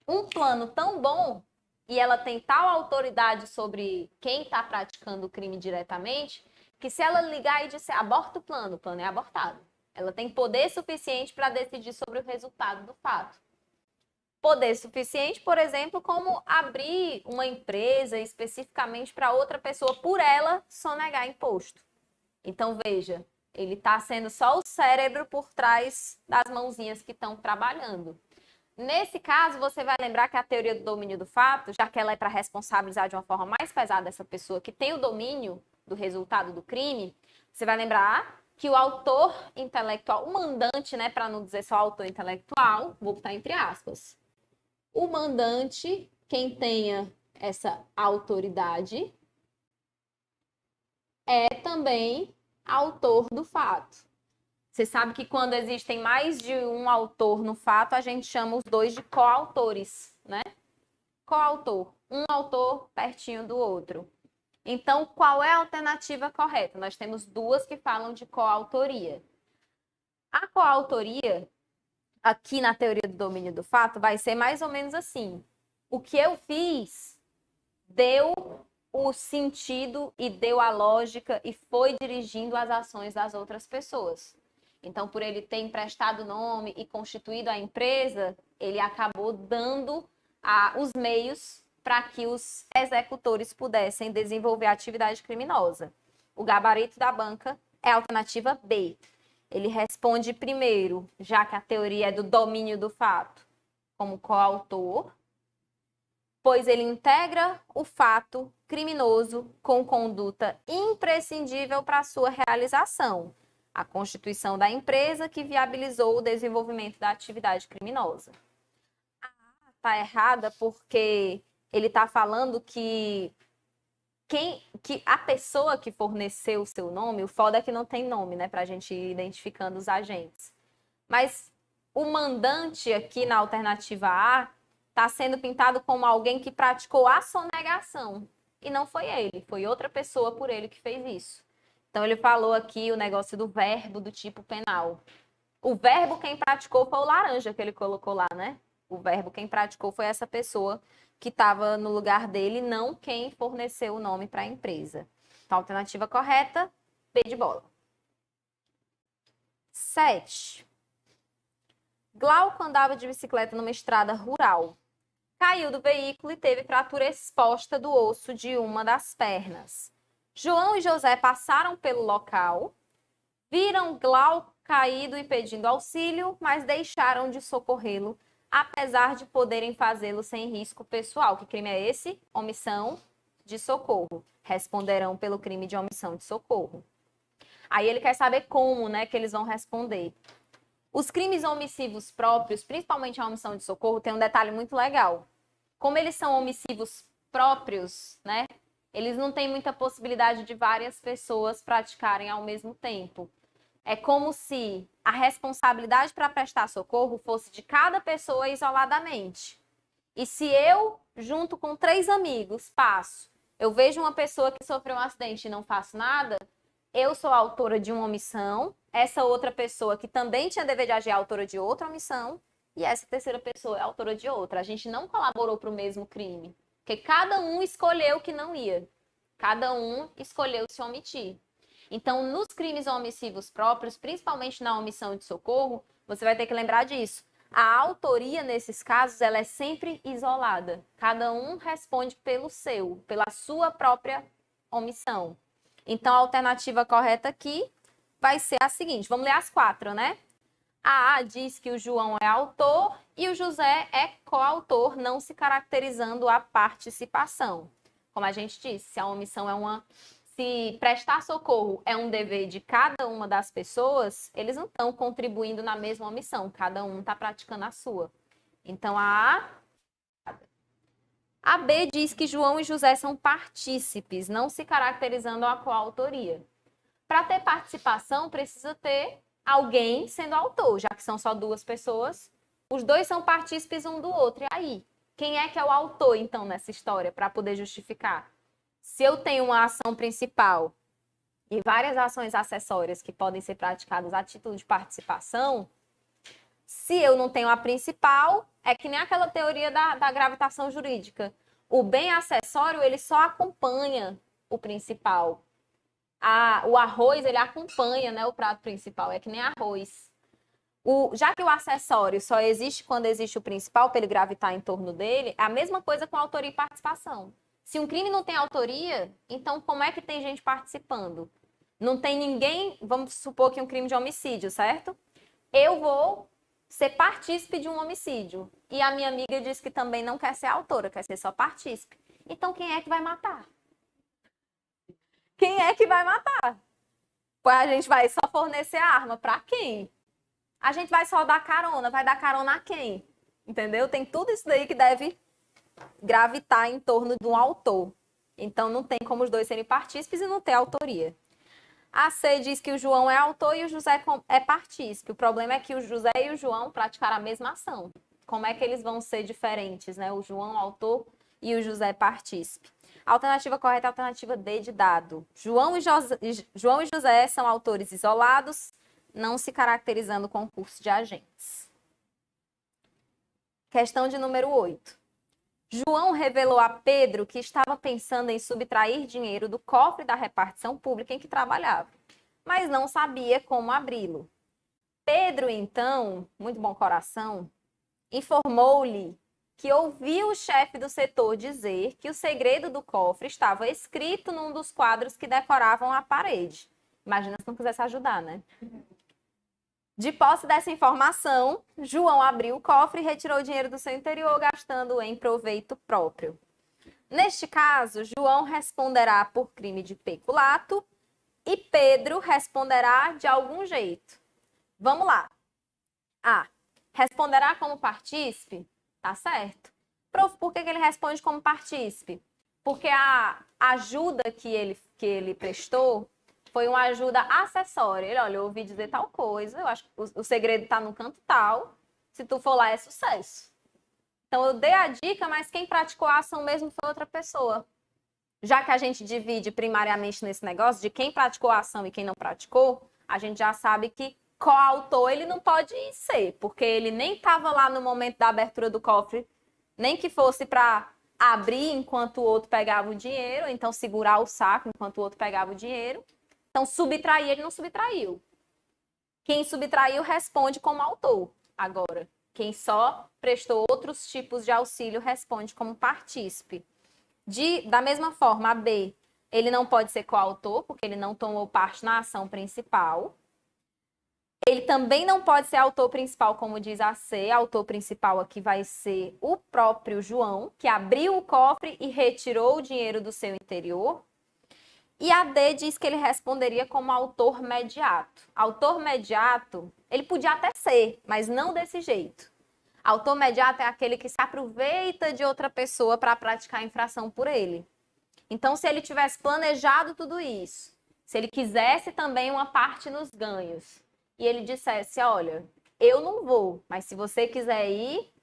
um plano tão bom e ela tem tal autoridade sobre quem está praticando o crime diretamente, que se ela ligar e disser aborta o plano é abortado. Ela tem poder suficiente para decidir sobre o resultado do fato. Poder suficiente, por exemplo, como abrir uma empresa especificamente para outra pessoa por ela sonegar imposto. Então, veja, ele está sendo só o cérebro por trás das mãozinhas que estão trabalhando. Nesse caso, você vai lembrar que a teoria do domínio do fato, já que ela é para responsabilizar de uma forma mais pesada essa pessoa que tem o domínio do resultado do crime, você vai lembrar que o autor intelectual, o mandante, né, para não dizer só autor intelectual, vou botar entre aspas, o mandante, quem tenha essa autoridade, é também autor do fato. Você sabe que quando existem mais de um autor no fato, a gente chama os dois de coautores, né? Coautor, um autor pertinho do outro. Então, qual é a alternativa correta? Nós temos duas que falam de coautoria. A coautoria, aqui na teoria do domínio do fato, vai ser mais ou menos assim. O que eu fiz deu o sentido e deu a lógica e foi dirigindo as ações das outras pessoas. Então, por ele ter emprestado o nome e constituído a empresa, ele acabou dando os meios para que os executores pudessem desenvolver a atividade criminosa. O gabarito da banca é a alternativa B. Ele responde primeiro, já que a teoria é do domínio do fato, como coautor, pois ele integra o fato criminoso com conduta imprescindível para sua realização, a constituição da empresa que viabilizou o desenvolvimento da atividade criminosa. Está errada porque ele está falando que a pessoa que forneceu o seu nome, o foda é que não tem nome, né, para a gente ir identificando os agentes. Mas o mandante aqui na alternativa A está sendo pintado como alguém que praticou a sonegação. E não foi ele, foi outra pessoa por ele que fez isso. Então, ele falou aqui o negócio do verbo do tipo penal. O verbo quem praticou foi o laranja que ele colocou lá, né? O verbo quem praticou foi essa pessoa que estava no lugar dele, não quem forneceu o nome para a empresa. Então, a alternativa correta, B de bola. 7. Glauco andava de bicicleta numa estrada rural. Caiu do veículo e teve fratura exposta do osso de uma das pernas. João e José passaram pelo local, viram Glauco caído e pedindo auxílio, mas deixaram de socorrê-lo, apesar de poderem fazê-lo sem risco pessoal. Que crime é esse? Omissão de socorro. Responderão pelo crime de omissão de socorro. Aí ele quer saber como, né, que eles vão responder. Os crimes omissivos próprios, principalmente a omissão de socorro, tem um detalhe muito legal. Como eles são omissivos próprios, né, eles não têm muita possibilidade de várias pessoas praticarem ao mesmo tempo. É como se a responsabilidade para prestar socorro fosse de cada pessoa isoladamente. E se eu, junto com 3 amigos, eu vejo uma pessoa que sofreu um acidente e não faço nada, eu sou a autora de uma omissão, essa outra pessoa que também tinha dever de agir é a autora de outra omissão, e essa terceira pessoa é a autora de outra. A gente não colaborou para o mesmo crime, porque cada um escolheu que não ia. Cada um escolheu se omitir. Então, nos crimes omissivos próprios, principalmente na omissão de socorro, você vai ter que lembrar disso. A autoria, nesses casos, ela é sempre isolada. Cada um responde pelo seu, pela sua própria omissão. Então, a alternativa correta aqui vai ser a seguinte. Vamos ler as 4, né? A diz que o João é autor e o José é coautor, não se caracterizando a participação. Como a gente disse, se a omissão se prestar socorro é um dever de cada uma das pessoas, eles não estão contribuindo na mesma omissão, cada um está praticando a sua. Então, a B diz que João e José são partícipes, não se caracterizando a coautoria. Para ter participação, precisa ter alguém sendo autor, já que são só 2 pessoas. Os 2 são partícipes um do outro. E aí, quem é que é o autor, então, nessa história, para poder justificar? Se eu tenho uma ação principal e várias ações acessórias que podem ser praticadas a título de participação, se eu não tenho a principal, é que nem aquela teoria da gravitação jurídica. O bem acessório, ele só acompanha o principal. O arroz, ele acompanha, né, o prato principal, é que nem arroz. Já que o acessório só existe quando existe o principal, para ele gravitar em torno dele, é a mesma coisa com autoria e participação. Se um crime não tem autoria, então como é que tem gente participando? Não tem ninguém, vamos supor que um crime de homicídio, certo? Eu vou ser partícipe de um homicídio. E a minha amiga diz que também não quer ser autora, quer ser só partícipe. Então quem é que vai matar? Quem é que vai matar? Pois a gente vai só fornecer a arma para quem? A gente vai só dar carona, vai dar carona a quem? Entendeu? Tem tudo isso daí que deve gravitar em torno de um autor. Então não tem como os 2 serem partícipes e não ter autoria. A C diz que o João é autor e o José é partícipe. O problema é que o José e o João praticaram a mesma ação. Como é que eles vão ser diferentes, né? O João autor e o José partícipe. A alternativa correta é a alternativa D de dado. João e José são autores isolados, não se caracterizando o concurso de agentes. Questão de número 8. João revelou a Pedro que estava pensando em subtrair dinheiro do cofre da repartição pública em que trabalhava, mas não sabia como abri-lo. Pedro, então, muito bom coração, informou-lhe que ouviu o chefe do setor dizer que o segredo do cofre estava escrito num dos quadros que decoravam a parede. Imagina se não quisesse ajudar, né? De posse dessa informação, João abriu o cofre e retirou o dinheiro do seu interior, gastando-o em proveito próprio. Neste caso, João responderá por crime de peculato e Pedro responderá de algum jeito. Vamos lá. A. Responderá como partícipe? Tá certo. Por que ele responde como partícipe? Porque a ajuda que ele prestou foi uma ajuda acessória. Ele, olha, eu ouvi dizer tal coisa, eu acho que o segredo está no canto tal, se tu for lá é sucesso. Então eu dei a dica, mas quem praticou a ação mesmo foi outra pessoa. Já que a gente divide primariamente nesse negócio de quem praticou a ação e quem não praticou, a gente já sabe que coautor ele não pode ser, porque ele nem estava lá no momento da abertura do cofre, nem que fosse para abrir enquanto o outro pegava o dinheiro, então segurar o saco enquanto o outro pegava o dinheiro. Então, subtrair, ele não subtraiu. Quem subtraiu responde como autor. Agora, quem só prestou outros tipos de auxílio responde como partícipe. Da mesma forma, a B, ele não pode ser coautor, porque ele não tomou parte na ação principal. Ele também não pode ser autor principal, como diz a C. Autor principal aqui vai ser o próprio João, que abriu o cofre e retirou o dinheiro do seu interior. E a D diz que ele responderia como autor mediato. Autor mediato, ele podia até ser, mas não desse jeito. Autor mediato é aquele que se aproveita de outra pessoa para praticar a infração por ele. Então, se ele tivesse planejado tudo isso, se ele quisesse também uma parte nos ganhos, e ele dissesse, olha, eu não vou, mas se você quiser ir,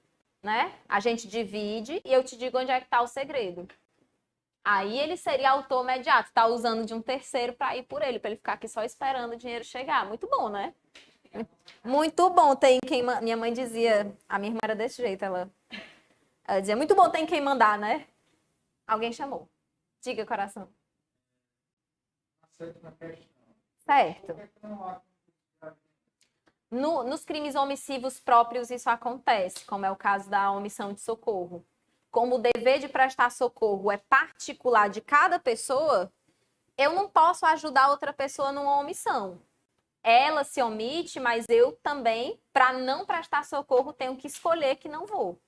né, a gente divide e eu te digo onde é que está o segredo. Aí ele seria autor imediato, tá usando de um terceiro para ir por ele, para ele ficar aqui só esperando o dinheiro chegar. Muito bom, né? Muito bom. Tem quem... Minha mãe dizia, a minha irmã era desse jeito, ela dizia, muito bom tem quem mandar, né? Alguém chamou. Diga, coração. Certo. Nos crimes omissivos próprios isso acontece, como é o caso da omissão de socorro. Como o dever de prestar socorro é particular de cada pessoa, eu não posso ajudar outra pessoa numa omissão. Ela se omite, mas eu também, para não prestar socorro, tenho que escolher que não vou.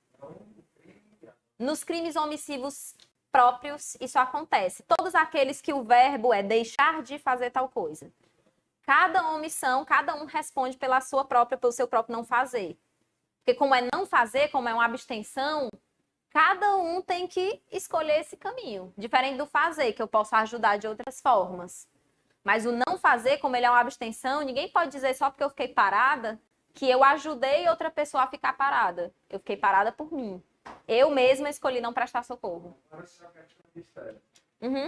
Nos crimes omissivos próprios, isso acontece. Todos aqueles que o verbo é deixar de fazer tal coisa. Cada omissão, cada um responde pelo seu próprio não fazer. Porque como é não fazer, como é uma abstenção, cada um tem que escolher esse caminho. Diferente do fazer, que eu posso ajudar de outras formas. Mas o não fazer, como ele é uma abstenção, ninguém pode dizer só porque eu fiquei parada que eu ajudei outra pessoa a ficar parada. Eu fiquei parada por mim. Eu mesma escolhi não prestar socorro. Uhum.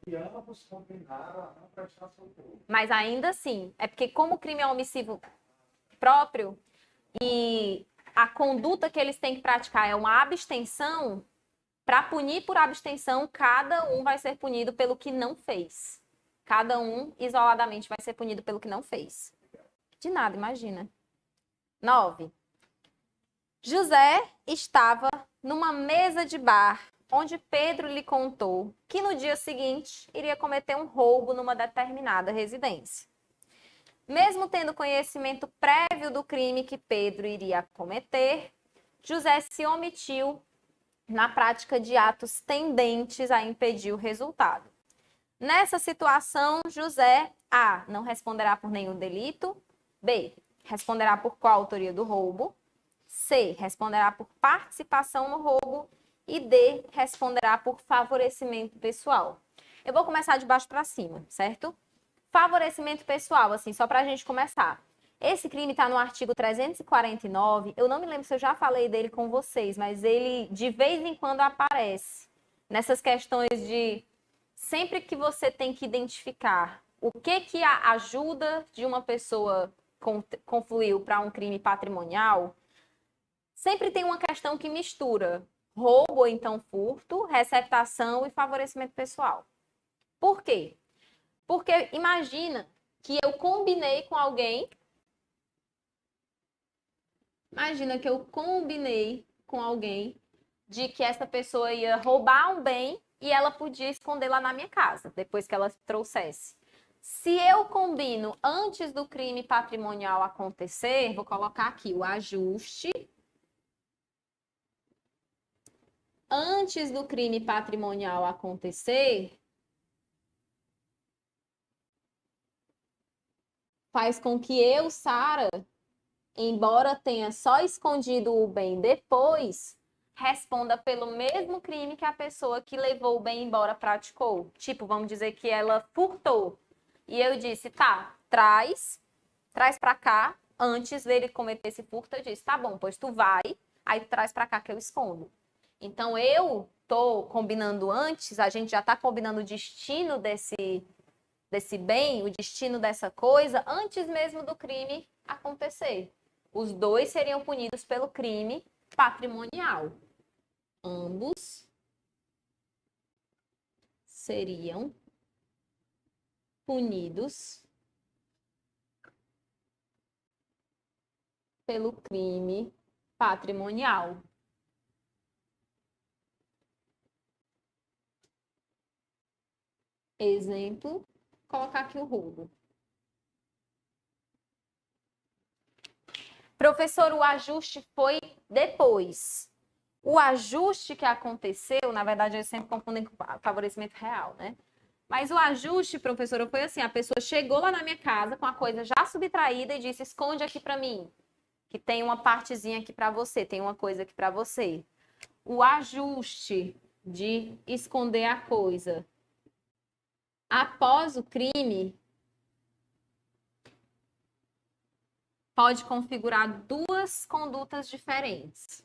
E ambos combinaram a não prestar socorro. Mas ainda assim, é porque como o crime é omissivo próprio e a conduta que eles têm que praticar é uma abstenção, para punir por abstenção, cada um vai ser punido pelo que não fez. Cada um, isoladamente, vai ser punido pelo que não fez. De nada, imagina. 9. José estava numa mesa de bar, onde Pedro lhe contou que no dia seguinte iria cometer um roubo numa determinada residência. Mesmo tendo conhecimento prévio do crime que Pedro iria cometer, José se omitiu na prática de atos tendentes a impedir o resultado. Nessa situação, José, A, não responderá por nenhum delito, B, responderá por qual autoria do roubo, C, responderá por participação no roubo e D, responderá por favorecimento pessoal. Eu vou começar de baixo para cima, certo? Favorecimento pessoal, assim, só para a gente começar. Esse crime está no artigo 349, eu não me lembro se eu já falei dele com vocês, mas ele de vez em quando aparece nessas questões de sempre que você tem que identificar o que a ajuda de uma pessoa confluiu para um crime patrimonial, sempre tem uma questão que mistura roubo ou então furto, receptação e favorecimento pessoal. Por quê? Porque imagina que eu combinei com alguém. Imagina que eu combinei com alguém de que essa pessoa ia roubar um bem e ela podia esconder lá na minha casa, depois que ela trouxesse. Se eu combino antes do crime patrimonial acontecer, vou colocar aqui o ajuste. Antes do crime patrimonial acontecer, faz com que eu, Sara, embora tenha só escondido o bem depois, responda pelo mesmo crime que a pessoa que levou o bem embora praticou. Tipo, vamos dizer que ela furtou. E eu disse, tá, traz pra cá. Antes dele cometer esse furto, eu disse, tá bom, pois tu vai, aí tu traz pra cá que eu escondo. Então, eu tô combinando antes, a gente já tá combinando o destino desse bem, o destino dessa coisa, antes mesmo do crime acontecer. Os dois seriam punidos pelo crime patrimonial. Ambos seriam punidos pelo crime patrimonial. Exemplo, colocar aqui o roubo. Professor, o ajuste foi depois. O ajuste que aconteceu, na verdade, eu sempre confundo com favorecimento real, né? Mas o ajuste, professora, foi assim, a pessoa chegou lá na minha casa com a coisa já subtraída e disse, esconde aqui para mim, que tem uma partezinha aqui para você, tem uma coisa aqui para você. O ajuste de esconder a coisa após o crime pode configurar duas condutas diferentes.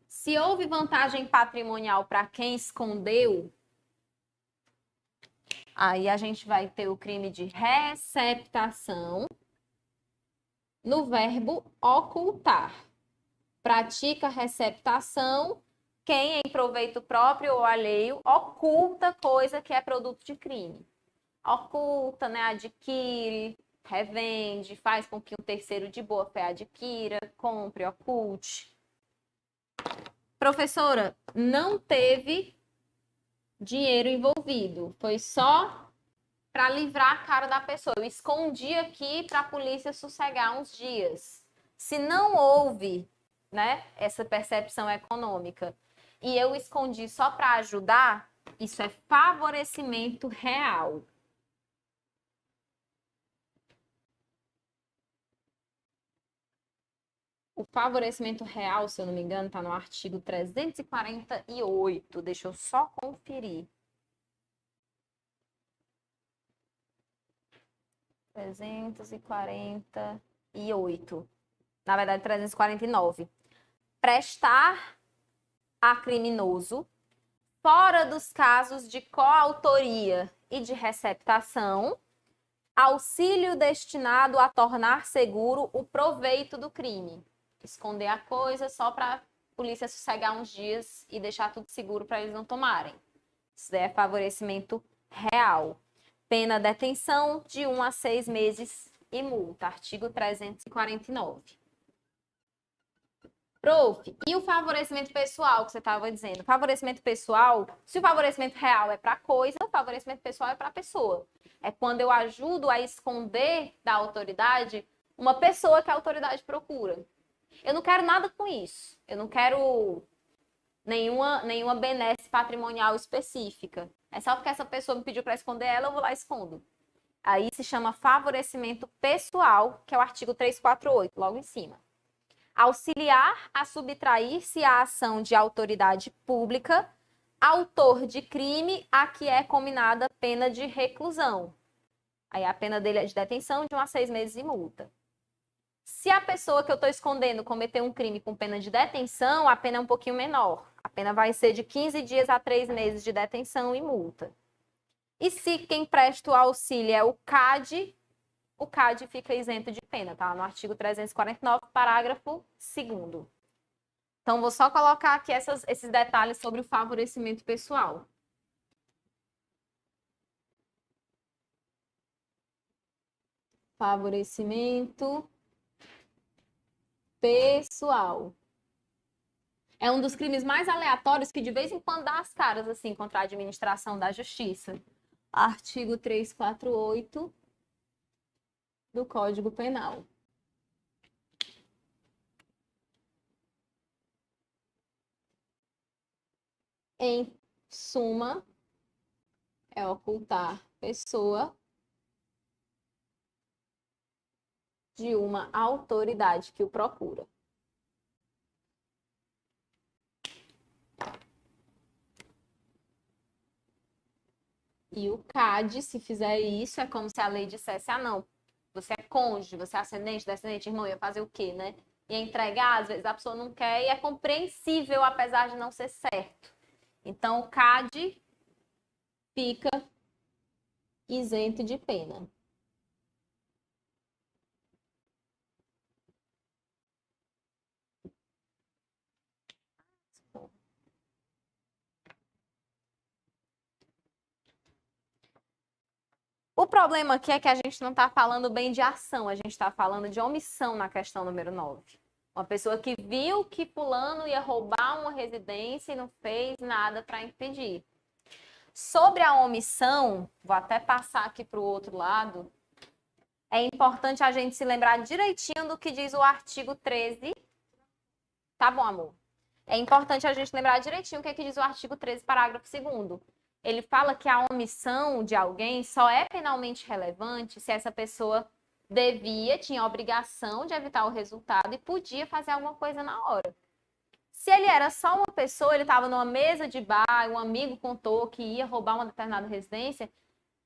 Se houve vantagem patrimonial para quem escondeu, aí a gente vai ter o crime de receptação no verbo ocultar. Pratica receptação quem, em proveito próprio ou alheio, oculta coisa que é produto de crime. Oculta, né? Adquire, revende, faz com que um terceiro de boa fé adquira, compre, oculte. Professora, não teve dinheiro envolvido, foi só para livrar a cara da pessoa. Eu escondi aqui para a polícia sossegar uns dias. Se não houve, né, essa percepção econômica e eu escondi só para ajudar, isso é favorecimento real. O favorecimento real, se eu não me engano, está no artigo 348. Deixa eu só conferir. 348. Na verdade, 349. Prestar a criminoso, fora dos casos de coautoria e de receptação, auxílio destinado a tornar seguro o proveito do crime. Esconder a coisa só para a polícia sossegar uns dias e deixar tudo seguro para eles não tomarem. Isso é favorecimento real. Pena detenção de 1 a 6 meses e multa. Artigo 349. Prof, e o favorecimento pessoal que você estava dizendo? Favorecimento pessoal, se o favorecimento real é para coisa, o favorecimento pessoal é para a pessoa. É quando eu ajudo a esconder da autoridade uma pessoa que a autoridade procura. Eu não quero nada com isso. Eu não quero nenhuma benesse patrimonial específica. É só porque essa pessoa me pediu para esconder ela, eu vou lá e escondo. Aí se chama favorecimento pessoal, que é o artigo 348, logo em cima. Auxiliar a subtrair-se à ação de autoridade pública, autor de crime a que é combinada pena de reclusão. Aí a pena dele é de detenção de 1 a 6 meses e multa. Se a pessoa que eu estou escondendo cometer um crime com pena de detenção, a pena é um pouquinho menor. A pena vai ser de 15 dias a 3 meses de detenção e multa. E se quem presta o auxílio é o CAD fica isento de pena, tá? No artigo 349, parágrafo 2º. Então, vou só colocar aqui esses detalhes sobre o favorecimento pessoal. Favorecimento pessoal. É um dos crimes mais aleatórios que de vez em quando dá as caras, assim, contra a administração da justiça. Artigo 348 do Código Penal. Em suma, é ocultar pessoa de uma autoridade que o procura. E o CAD, se fizer isso, é como se a lei dissesse, ah, não, você é cônjuge, você é ascendente, descendente, irmão, ia fazer o quê, né? Ia entregar, às vezes a pessoa não quer e é compreensível, apesar de não ser certo. Então, o CAD fica isento de pena. O problema aqui é que a gente não está falando bem de ação, a gente está falando de omissão na questão número 9. Uma pessoa que viu que fulano ia roubar uma residência e não fez nada para impedir. Sobre a omissão, vou até passar aqui para o outro lado, é importante a gente se lembrar direitinho do que diz o artigo 13. Tá bom, amor? É importante a gente lembrar direitinho o que é que diz o artigo 13, parágrafo 2º. Ele fala que a omissão de alguém só é penalmente relevante se essa pessoa tinha a obrigação de evitar o resultado e podia fazer alguma coisa na hora. Se ele era só uma pessoa, ele estava numa mesa de bar, um amigo contou que ia roubar uma determinada residência,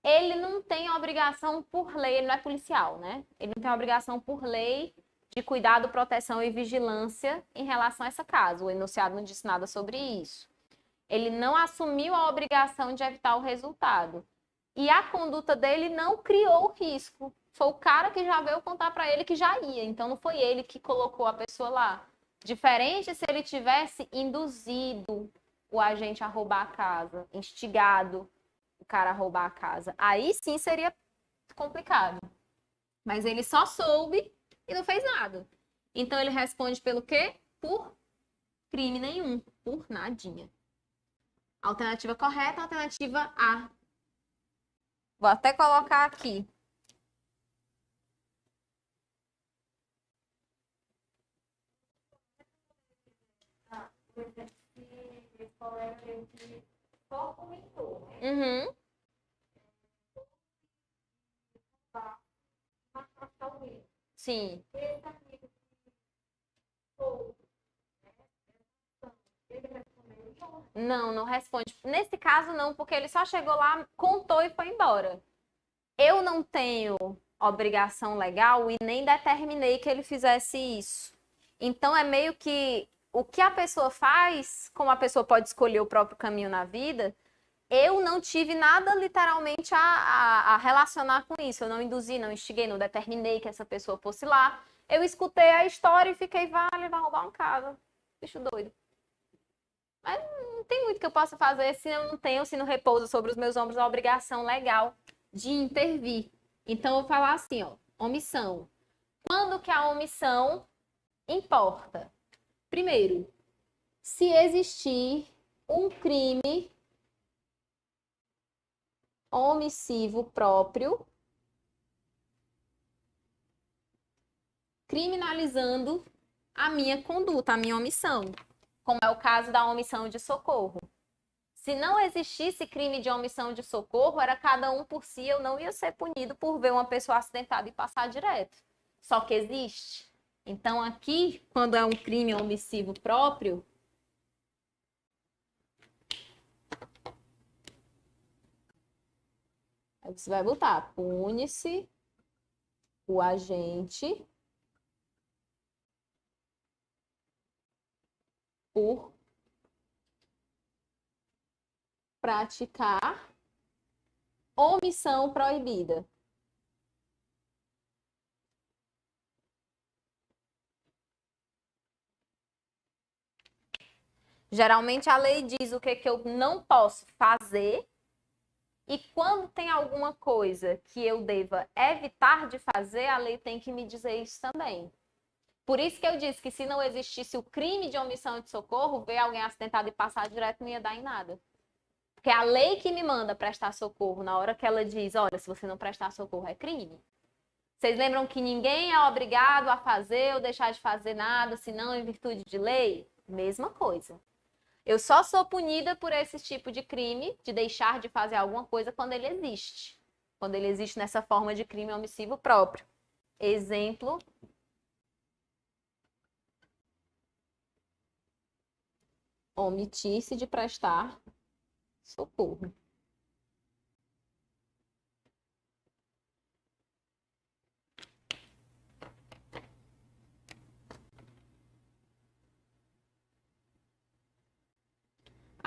ele não tem a obrigação por lei, ele não é policial, né? Ele não tem a obrigação por lei de cuidado, proteção e vigilância em relação a essa casa. O enunciado não disse nada sobre isso. Ele não assumiu a obrigação de evitar o resultado. E a conduta dele não criou risco. Foi o cara que já veio contar para ele que já ia. Então, não foi ele que colocou a pessoa lá. Diferente se ele tivesse induzido o agente a roubar a casa, instigado o cara a roubar a casa. Aí sim seria complicado. Mas ele só soube e não fez nada. Então ele responde pelo quê? Por crime nenhum, por nadinha. Alternativa correta, alternativa A. Vou até colocar aqui. Uhum. Sim. Não, não responde. Nesse caso, não, porque ele só chegou lá, contou e foi embora. Eu não tenho obrigação legal e nem determinei que ele fizesse isso. Então, é meio que o que a pessoa faz, como a pessoa pode escolher o próprio caminho na vida, eu não tive nada literalmente a relacionar com isso. Eu não induzi, não instiguei, não determinei que essa pessoa fosse lá. Eu escutei a história e fiquei, vale, vai roubar uma casa. Bicho doido. Mas não tem muito que eu possa fazer se eu não tenho, se não repousa sobre os meus ombros a obrigação legal de intervir. Então, eu vou falar assim, ó, omissão. Quando que a omissão importa? Primeiro, se existir um crime omissivo próprio, criminalizando a minha conduta, a minha omissão, como é o caso da omissão de socorro. Se não existisse crime de omissão de socorro, era cada um por si, eu não ia ser punido por ver uma pessoa acidentada e passar direto. Só que existe. Então, aqui, quando é um crime omissivo próprio, aí você vai botar, pune-se o agente por praticar omissão proibida. Geralmente a lei diz o que eu não posso fazer e quando tem alguma coisa que eu deva evitar de fazer, a lei tem que me dizer isso também. Por isso que eu disse que se não existisse o crime de omissão de socorro, ver alguém acidentado e passar direto não ia dar em nada. Porque a lei que me manda prestar socorro, na hora que ela diz, olha, se você não prestar socorro é crime. Vocês lembram que ninguém é obrigado a fazer ou deixar de fazer nada, senão em virtude de lei? Mesma coisa. Eu só sou punida por esse tipo de crime, de deixar de fazer alguma coisa quando ele existe. Quando ele existe nessa forma de crime omissivo próprio. Exemplo. Omitir-se de prestar socorro.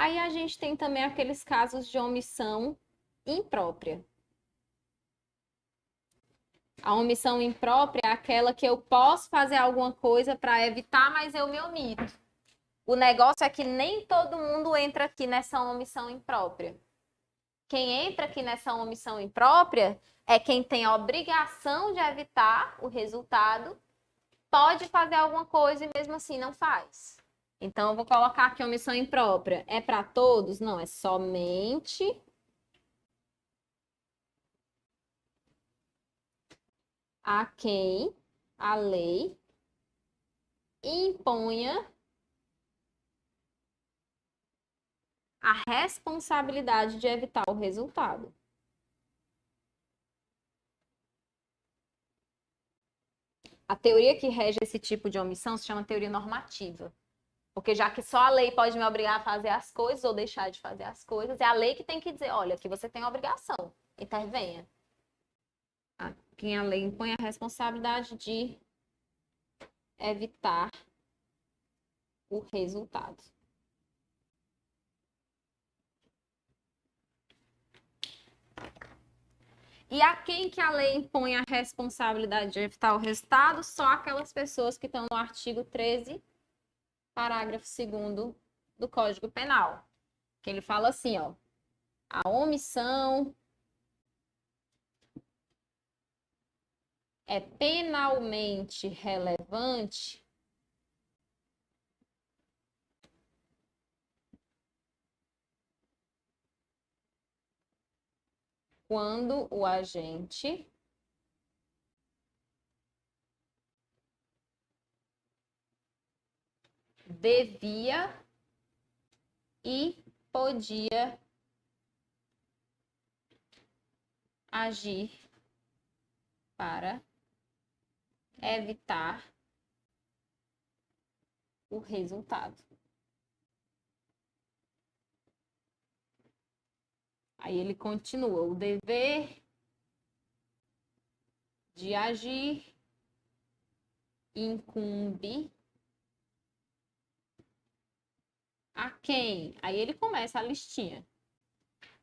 Aí a gente tem também aqueles casos de omissão imprópria. A omissão imprópria é aquela que eu posso fazer alguma coisa para evitar, mas eu me omito. O negócio é que nem todo mundo entra aqui nessa omissão imprópria. Quem entra aqui nessa omissão imprópria é quem tem a obrigação de evitar o resultado, pode fazer alguma coisa e mesmo assim não faz. Então, eu vou colocar aqui omissão imprópria. É para todos? Não, é somente a quem a lei imponha a responsabilidade de evitar o resultado. A teoria que rege esse tipo de omissão se chama teoria normativa. Porque já que só a lei pode me obrigar a fazer as coisas ou deixar de fazer as coisas, é a lei que tem que dizer, olha, aqui você tem obrigação, intervenha. A quem a lei impõe a responsabilidade de evitar o resultado. E a quem que a lei impõe a responsabilidade de evitar o resultado? Só aquelas pessoas que estão no artigo 13, parágrafo 2º do Código Penal. Que ele fala assim, ó, a omissão é penalmente relevante quando o agente devia e podia agir para evitar o resultado. Aí ele continua, o dever de agir incumbe a quem? Aí ele começa a listinha.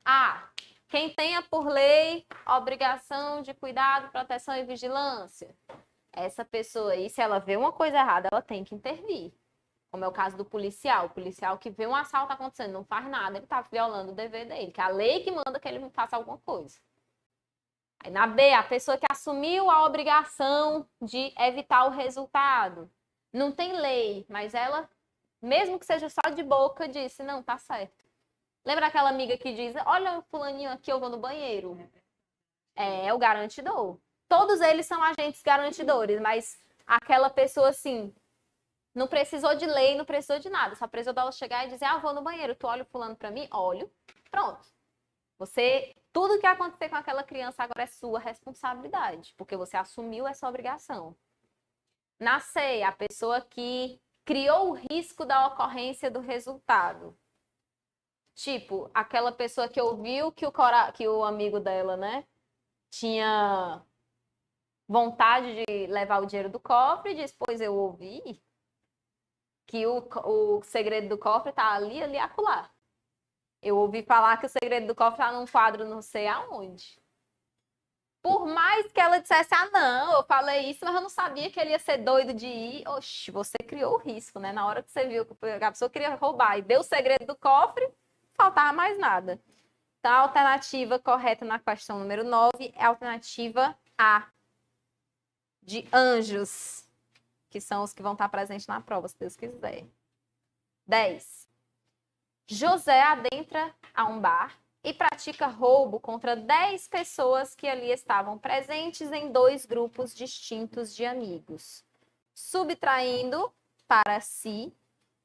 A. Quem tenha por lei obrigação de cuidado, proteção e vigilância. Essa pessoa aí, se ela vê uma coisa errada, ela tem que intervir. Como é o caso do policial. O policial que vê um assalto acontecendo, não faz nada, ele está violando o dever dele, que é a lei que manda que ele faça alguma coisa. Aí na B, a pessoa que assumiu a obrigação de evitar o resultado. Não tem lei, mas ela, mesmo que seja só de boca, disse, não, tá certo. Lembra aquela amiga que diz, olha o fulaninho aqui, eu vou no banheiro. É o garantidor. Todos eles são agentes garantidores, mas aquela pessoa assim, não precisou de lei, não precisou de nada. Só precisou dela chegar e dizer, vou no banheiro. Tu olha o fulano pra mim? Olho. Pronto. Tudo que acontecer com aquela criança agora é sua responsabilidade, porque você assumiu essa obrigação. Na C, a pessoa que criou o risco da ocorrência do resultado. Tipo, aquela pessoa que ouviu que o amigo dela, né, tinha vontade de levar o dinheiro do cofre e disse, pois eu ouvi que o segredo do cofre tá ali, acolá. Eu ouvi falar que o segredo do cofre tá num quadro não sei aonde. Por mais que ela dissesse, não, eu falei isso, mas eu não sabia que ele ia ser doido de ir. Oxe, você criou o risco, né? Na hora que você viu que a pessoa queria roubar e deu o segredo do cofre, não faltava mais nada. Então, a alternativa correta na questão número 9 é a alternativa A, de anjos, que são os que vão estar presentes na prova, se Deus quiser. 10. José adentra a um bar e pratica roubo contra 10 pessoas que ali estavam presentes em 2 grupos distintos de amigos, subtraindo para si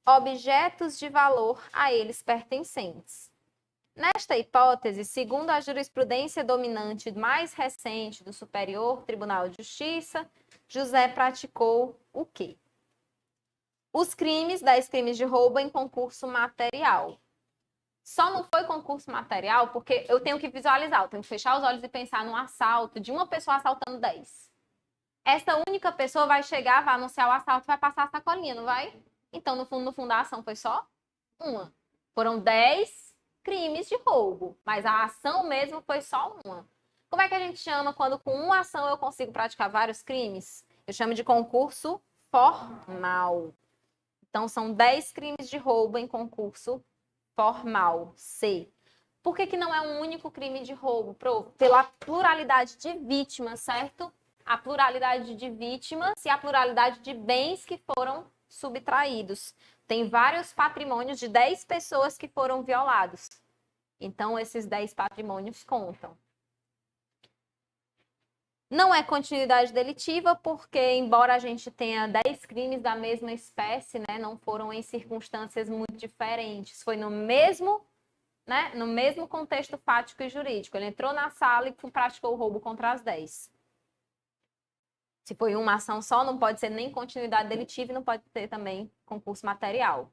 objetos de valor a eles pertencentes. Nesta hipótese, segundo a jurisprudência dominante mais recente do Superior Tribunal de Justiça, José praticou o quê? Os crimes, 10 crimes de roubo em concurso material. Só não foi concurso material porque eu tenho que visualizar, eu tenho que fechar os olhos e pensar num assalto de uma pessoa assaltando 10. Essa única pessoa vai chegar, vai anunciar o assalto, vai passar a sacolinha, não vai? Então, no fundo, a ação foi só uma. Foram 10 crimes de roubo, mas a ação mesmo foi só uma. Como é que a gente chama quando com uma ação eu consigo praticar vários crimes? Eu chamo de concurso formal. Então, são 10 crimes de roubo em concurso formal, C. Por que não é um único crime de roubo? Pela pluralidade de vítimas, certo? A pluralidade de vítimas e a pluralidade de bens que foram subtraídos. Tem vários patrimônios de 10 pessoas que foram violados. Então, esses 10 patrimônios contam. Não é continuidade delitiva, porque, embora a gente tenha 10 crimes da mesma espécie, né, não foram em circunstâncias muito diferentes. Foi no mesmo, né, no mesmo contexto fático e jurídico. Ele entrou na sala e praticou o roubo contra as 10. Se foi uma ação só, não pode ser nem continuidade delitiva e não pode ter também concurso material.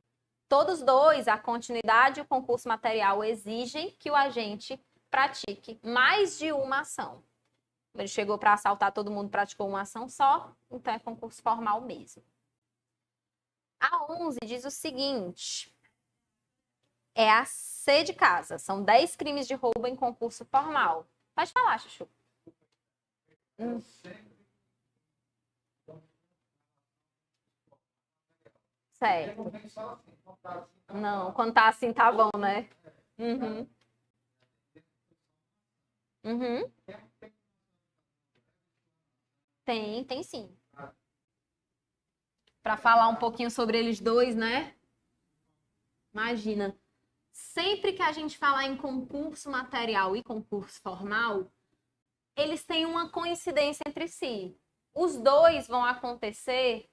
Todos dois, a continuidade e o concurso material, exigem que o agente pratique mais de uma ação. Ele chegou para assaltar todo mundo, praticou uma ação só, então é concurso formal mesmo. A 11 diz o seguinte, é a C de casa, são 10 crimes de roubo em concurso formal. Pode falar, Chuchu. Certo. Não, quando tá assim tá bom, né? Uhum. Uhum. Tem sim. Para falar um pouquinho sobre eles dois, né? Imagina, sempre que a gente falar em concurso material e concurso formal, eles têm uma coincidência entre si. Os dois vão acontecer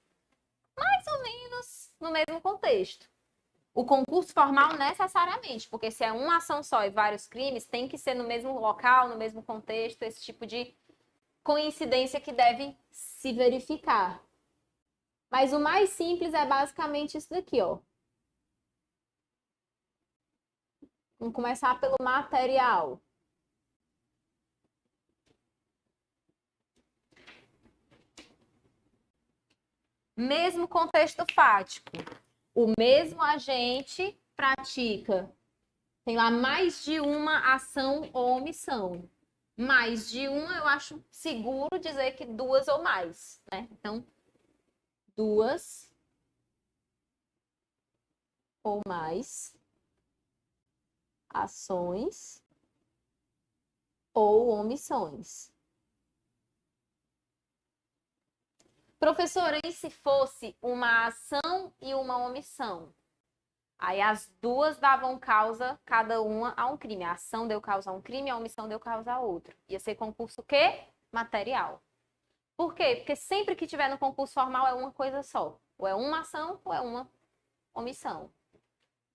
mais ou menos no mesmo contexto. O concurso formal necessariamente, porque se é uma ação só e vários crimes, tem que ser no mesmo local, no mesmo contexto, esse tipo de coincidência que deve se verificar. Mas o mais simples é basicamente isso daqui, ó. Vamos começar pelo material. Mesmo contexto fático. O mesmo agente pratica, tem lá mais de uma ação ou omissão. Mais de uma, eu acho seguro dizer que duas ou mais, né? Então, duas ou mais ações ou omissões. Professora, e se fosse uma ação e uma omissão? Aí as duas davam causa, cada uma, a um crime. A ação deu causa a um crime, a omissão deu causa a outro. Ia ser concurso o quê? Material. Por quê? Porque sempre que tiver no concurso formal é uma coisa só. Ou é uma ação ou é uma omissão.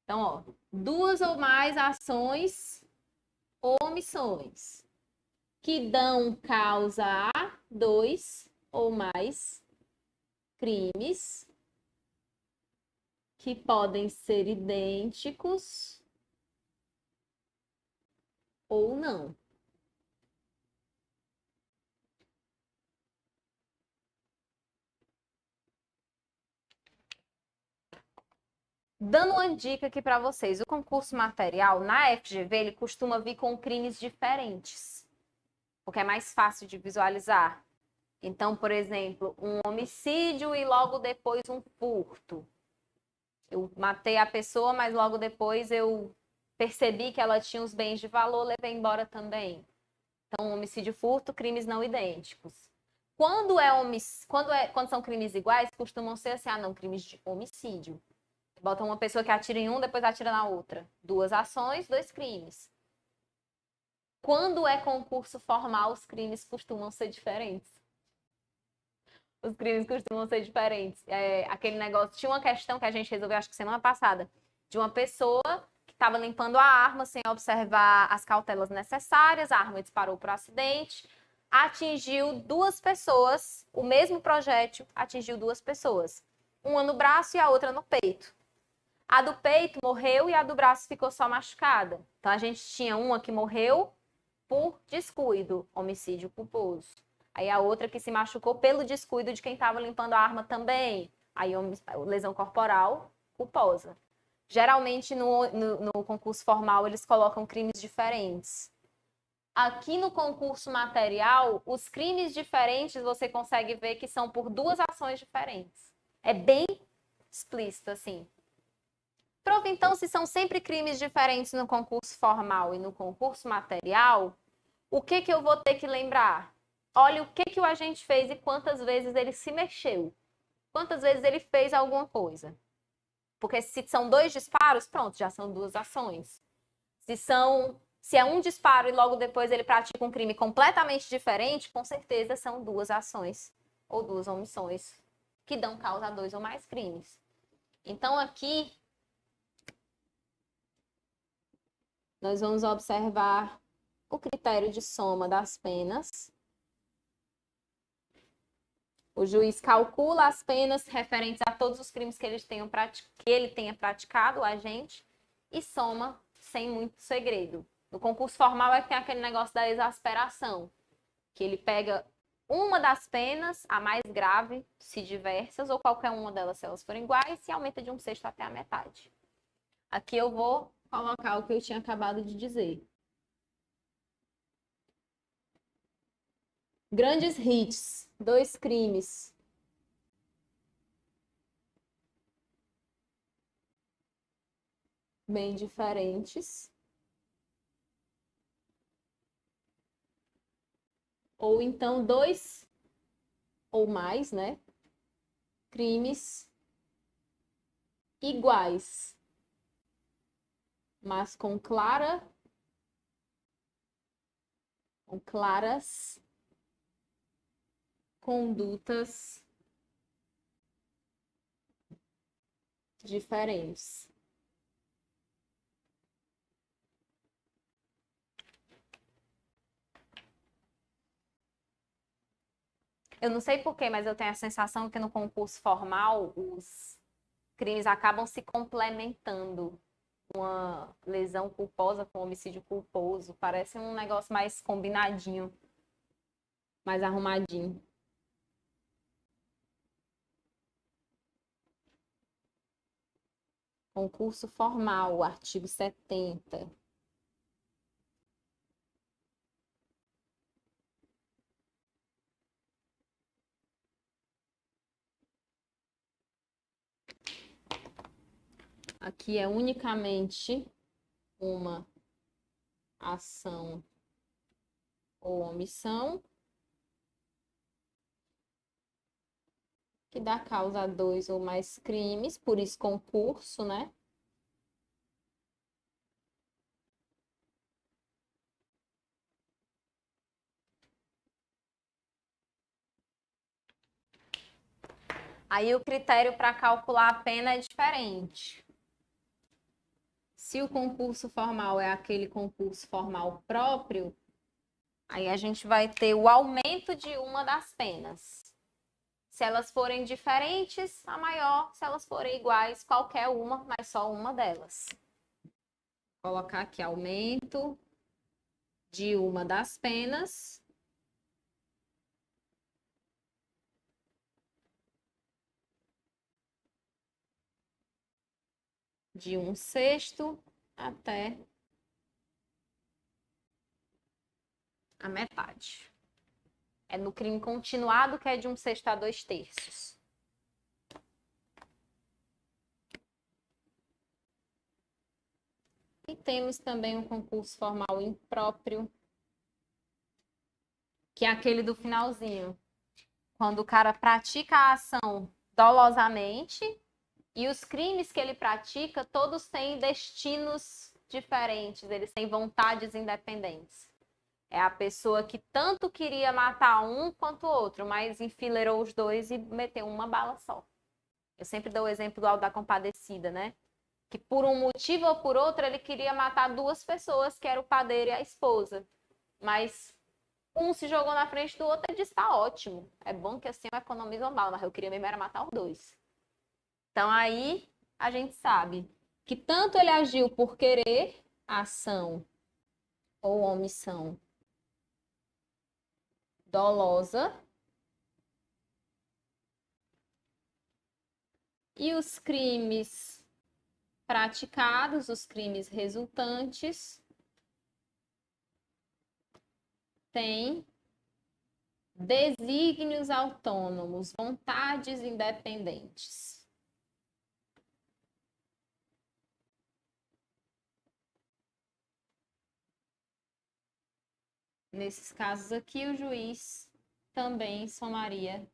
Então, ó, duas ou mais ações ou omissões que dão causa a dois ou mais crimes que podem ser idênticos ou não. Dando uma dica aqui para vocês, o concurso material na FGV ele costuma vir com crimes diferentes, porque é mais fácil de visualizar. Então, por exemplo, um homicídio e logo depois um furto. Eu matei a pessoa, mas logo depois eu percebi que ela tinha os bens de valor, levei embora também. Então, homicídio e furto, crimes não idênticos. Quando são crimes iguais, costumam ser assim, não, crimes de homicídio. Botam uma pessoa que atira em um, depois atira na outra. Duas ações, dois crimes. Quando é concurso formal, os crimes costumam ser diferentes. Os crimes costumam ser diferentes. Aquele negócio, tinha uma questão que a gente resolveu, acho que semana passada, de uma pessoa que estava limpando a arma sem observar as cautelas necessárias, a arma disparou para o acidente, atingiu duas pessoas, o mesmo projétil atingiu duas pessoas. Uma no braço e a outra no peito. A do peito morreu e a do braço ficou só machucada. Então, a gente tinha uma que morreu por descuido, homicídio culposo. Aí a outra que se machucou pelo descuido de quem estava limpando a arma também. Aí lesão corporal culposa. Geralmente no concurso formal eles colocam crimes diferentes. Aqui no concurso material, os crimes diferentes você consegue ver que são por duas ações diferentes. É bem explícito assim. Prova então se são sempre crimes diferentes no concurso formal e no concurso material. O que eu vou ter que lembrar? Olha o que o agente fez e quantas vezes ele se mexeu. Quantas vezes ele fez alguma coisa. Porque se são dois disparos, pronto, já são duas ações. Se é um disparo e logo depois ele pratica um crime completamente diferente, com certeza são duas ações ou duas omissões que dão causa a dois ou mais crimes. Então aqui nós vamos observar o critério de soma das penas. O juiz calcula as penas referentes a todos os crimes que ele tenha praticado, o agente, e soma sem muito segredo. No concurso formal é que tem aquele negócio da exasperação, que ele pega uma das penas, a mais grave, se diversas, ou qualquer uma delas, se elas forem iguais, e aumenta de 1/6 até a metade. Aqui eu vou colocar o que eu tinha acabado de dizer. Grandes hits, 2 crimes. Bem diferentes. Ou então 2 ou mais, né? Crimes iguais, mas com claras condutas diferentes. Eu não sei por quê, mas eu tenho a sensação que no concurso formal os crimes acabam se complementando. Uma lesão culposa com homicídio culposo. Parece um negócio mais combinadinho, mais arrumadinho. Concurso formal, artigo 70. Aqui é unicamente uma ação ou omissão que dá causa a 2 ou mais crimes, por isso concurso, né? Aí o critério para calcular a pena é diferente. Se o concurso formal é aquele concurso formal próprio, aí a gente vai ter o aumento de uma das penas. Se elas forem diferentes, a maior. Se elas forem iguais, qualquer uma, mas só uma delas. Vou colocar aqui aumento de uma das penas. De 1/6 até a metade. É no crime continuado que é de 1/6 a 2/3. E temos também um concurso formal impróprio, que é aquele do finalzinho. Quando o cara pratica a ação dolosamente e os crimes que ele pratica, todos têm destinos diferentes, eles têm vontades independentes. É a pessoa que tanto queria matar um quanto o outro, mas enfileirou os dois e meteu uma bala só. Eu sempre dou o exemplo do Auto da Compadecida, né? Que por um motivo ou por outro ele queria matar duas pessoas, que era o padeiro e a esposa. Mas um se jogou na frente do outro e disse, tá ótimo. É bom que assim eu economizo uma bala, mas eu queria mesmo era matar os dois. Então aí a gente sabe que tanto ele agiu por querer ação ou omissão dolosa, e os crimes praticados, os crimes resultantes, têm desígnios autônomos, vontades independentes. Nesses casos aqui, o juiz também somaria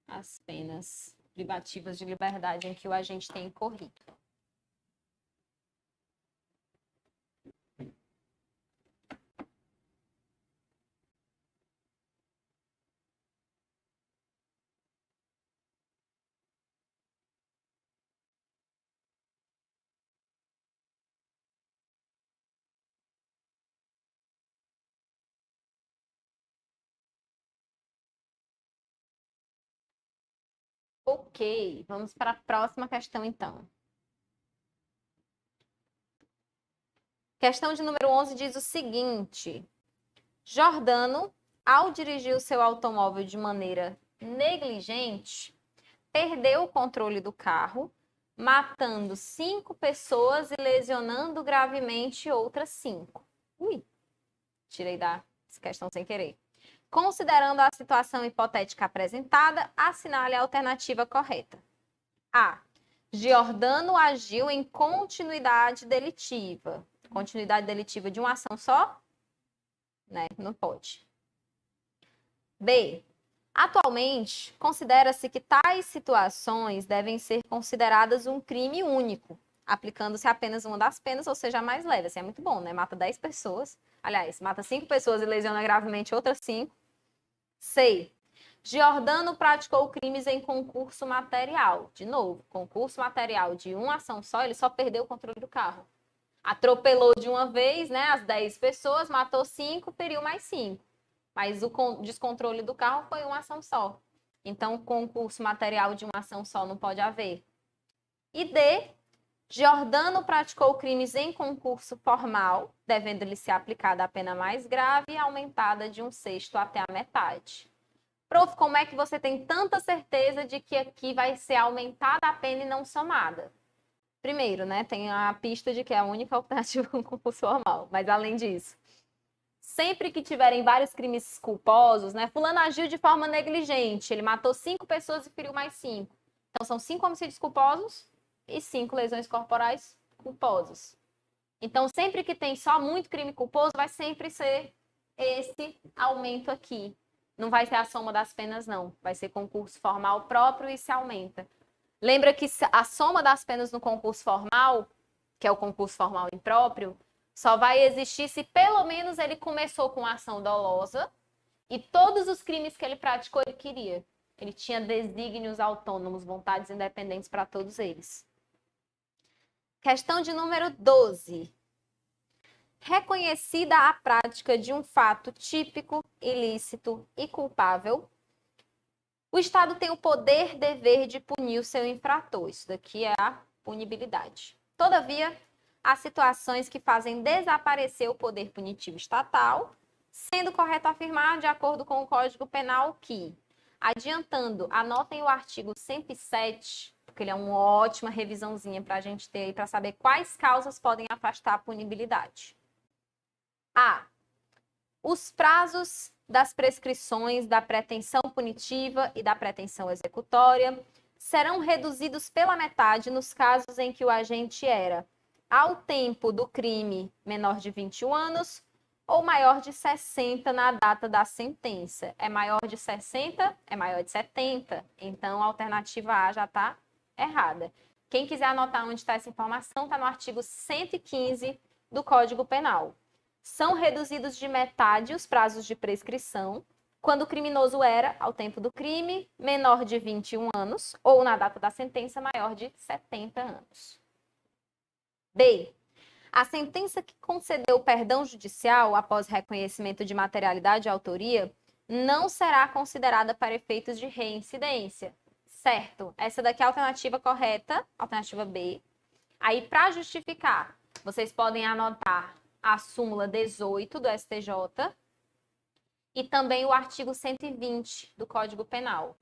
as penas privativas de liberdade em que o agente tem incorrido. Ok, vamos para a próxima questão, então. Questão de número 11 diz o seguinte: Jordano, ao dirigir o seu automóvel de maneira negligente, perdeu o controle do carro, matando 5 pessoas e lesionando gravemente outras 5. Ui, tirei da questão sem querer. Considerando a situação hipotética apresentada, assinale a alternativa correta. A. Giordano agiu em continuidade delitiva. Continuidade delitiva de uma ação só? Né? Não pode. B. Atualmente, considera-se que tais situações devem ser consideradas um crime único, aplicando-se apenas uma das penas, ou seja, a mais leve. Assim, é muito bom, né? Mata 10 pessoas. Aliás, mata 5 pessoas e lesiona gravemente outras 5. C. Giordano praticou crimes em concurso material. De novo, concurso material de uma ação só, ele só perdeu o controle do carro. Atropelou de uma vez, né, as 10 pessoas, matou 5, feriu mais 5. Mas o descontrole do carro foi uma ação só. Então, concurso material de uma ação só não pode haver. E D. Giordano praticou crimes em concurso formal, devendo-lhe ser aplicada a pena mais grave e aumentada de 1/6 até a metade. Prof, como é que você tem tanta certeza de que aqui vai ser aumentada a pena e não somada? Primeiro, né, tem a pista de que é a única alternativa com concurso formal. Mas, além disso, sempre que tiverem vários crimes culposos, né, fulano agiu de forma negligente, ele matou 5 pessoas e feriu mais 5. Então, são 5 homicídios culposos e 5 lesões corporais culposas. Então, sempre que tem só muito crime culposo, vai sempre ser esse aumento aqui. Não vai ser a soma das penas, não. Vai ser concurso formal próprio e se aumenta. Lembra que a soma das penas no concurso formal, que é o concurso formal impróprio, só vai existir se pelo menos ele começou com ação dolosa e todos os crimes que ele praticou ele queria. Ele tinha desígnios autônomos, vontades independentes para todos eles. Questão de número 12. Reconhecida a prática de um fato típico, ilícito e culpável, o Estado tem o poder, dever de punir o seu infrator. Isso daqui é a punibilidade. Todavia, há situações que fazem desaparecer o poder punitivo estatal, sendo correto afirmar, de acordo com o Código Penal, que, adiantando, anotem o artigo 107, porque ele é uma ótima revisãozinha para a gente ter aí, para saber quais causas podem afastar a punibilidade. A. Os prazos das prescrições da pretensão punitiva e da pretensão executória serão reduzidos pela metade nos casos em que o agente era, ao tempo do crime, menor de 21 anos ou maior de 60 na data da sentença. É maior de 60, é maior de 70. Então, a alternativa A já está errada. Quem quiser anotar onde está essa informação, está no artigo 115 do Código Penal. São reduzidos de metade os prazos de prescrição quando o criminoso era, ao tempo do crime, menor de 21 anos ou, na data da sentença, maior de 70 anos. B. A sentença que concedeu o perdão judicial após reconhecimento de materialidade e autoria não será considerada para efeitos de reincidência. Certo, essa daqui é a alternativa correta, alternativa B. Aí, para justificar, vocês podem anotar a súmula 18 do STJ e também o artigo 120 do Código Penal.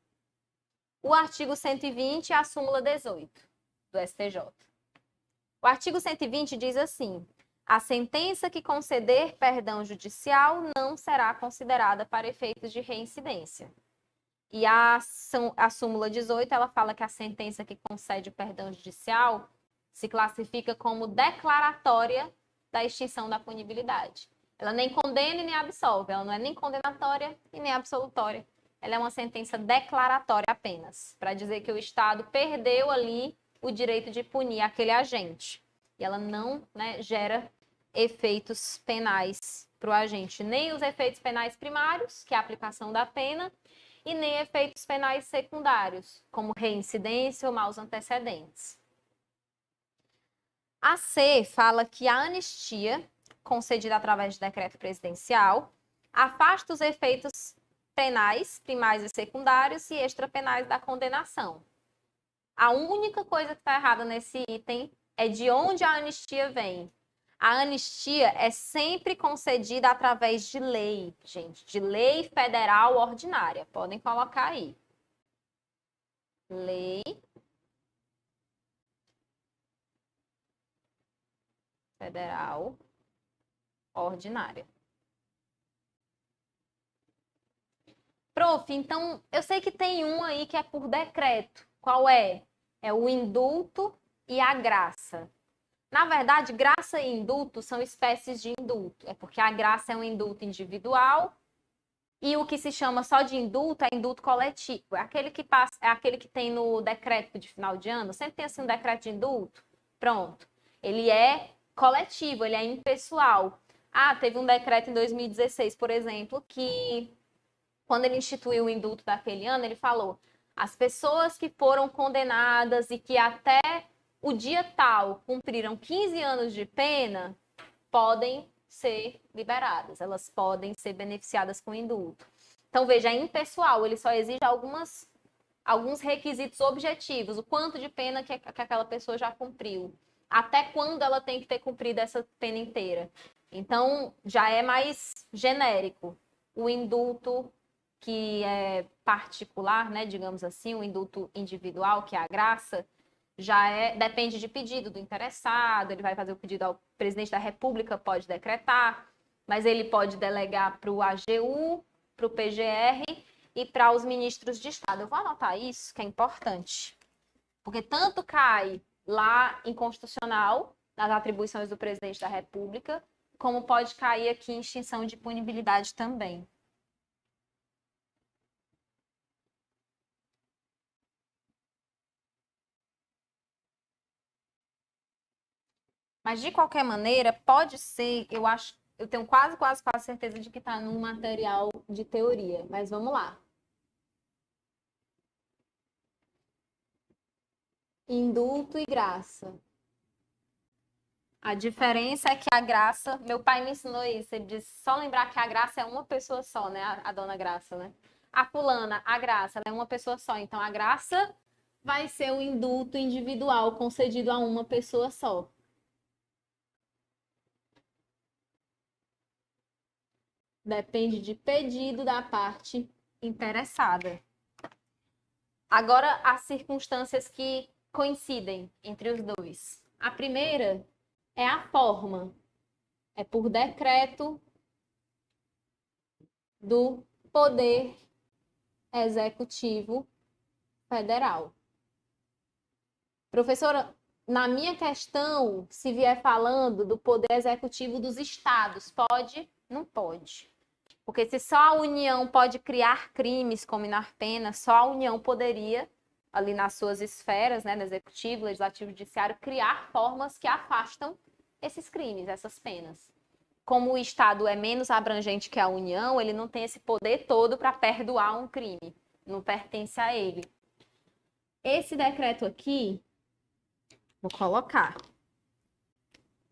O artigo 120 é a súmula 18 do STJ. O artigo 120 diz assim: a sentença que conceder perdão judicial não será considerada para efeitos de reincidência. E a súmula 18, ela fala que a sentença que concede o perdão judicial se classifica como declaratória da extinção da punibilidade. Ela nem condena e nem absolve, ela não é nem condenatória e nem absolutória. Ela é uma sentença declaratória apenas, para dizer que o Estado perdeu ali o direito de punir aquele agente. E ela não, né, gera efeitos penais para o agente, nem os efeitos penais primários, que é a aplicação da pena, e nem efeitos penais secundários, como reincidência ou maus antecedentes. A C fala que a anistia, concedida através de decreto presidencial, afasta os efeitos penais, primários e secundários e extrapenais da condenação. A única coisa que está errada nesse item é de onde a anistia vem. A anistia é sempre concedida através de lei, gente, de lei federal ordinária. Podem colocar aí. Lei federal ordinária. Prof, então, eu sei que tem um aí que é por decreto. Qual é? É o indulto e a graça. Na verdade, graça e indulto são espécies de indulto. É porque a graça é um indulto individual E o que se chama só de indulto é indulto coletivo. É aquele que passa, é aquele que tem no decreto de final de ano. Sempre tem assim um decreto de indulto. Pronto. Ele é coletivo, ele é impessoal. Ah, teve um decreto em 2016, por exemplo, que quando ele instituiu o indulto daquele ano, ele falou: as pessoas que foram condenadas e que até o dia tal cumpriram 15 anos de pena podem ser liberadas, elas podem ser beneficiadas com indulto. Então, veja, é impessoal, ele só exige alguns requisitos objetivos, o quanto de pena que aquela pessoa já cumpriu, até quando ela tem que ter cumprido essa pena inteira. Então, já é mais genérico. O indulto que é particular, né, digamos assim, o indulto individual, que é a graça, depende de pedido do interessado, ele vai fazer o pedido ao presidente da República, pode decretar, mas ele pode delegar para o AGU, para o PGR e para os ministros de Estado. Eu vou anotar isso, que é importante, porque tanto cai lá em constitucional, nas atribuições do presidente da República, como pode cair aqui em extinção de punibilidade também. Mas, de qualquer maneira, pode ser, eu acho, eu tenho quase certeza de que está num material de teoria. Mas vamos lá. Indulto e graça. A diferença é que a graça, meu pai me ensinou isso, ele disse só lembrar que a graça é uma pessoa só, né? A dona Graça, né? A fulana, a graça, ela é uma pessoa só. Então, a graça vai ser o indulto individual concedido a uma pessoa só. Depende de pedido da parte interessada. Agora, as circunstâncias que coincidem entre os dois. A primeira é a forma. É por decreto do Poder Executivo Federal. Professora, na minha questão, se vier falando do Poder Executivo dos estados, pode? Não pode. Porque se só a União pode criar crimes, combinar penas, só a União poderia, ali nas suas esferas, né, no Executivo, Legislativo e Judiciário, criar formas que afastam esses crimes, essas penas. Como o Estado é menos abrangente que a União, ele não tem esse poder todo para perdoar um crime. Não pertence a ele. Esse decreto aqui, vou colocar,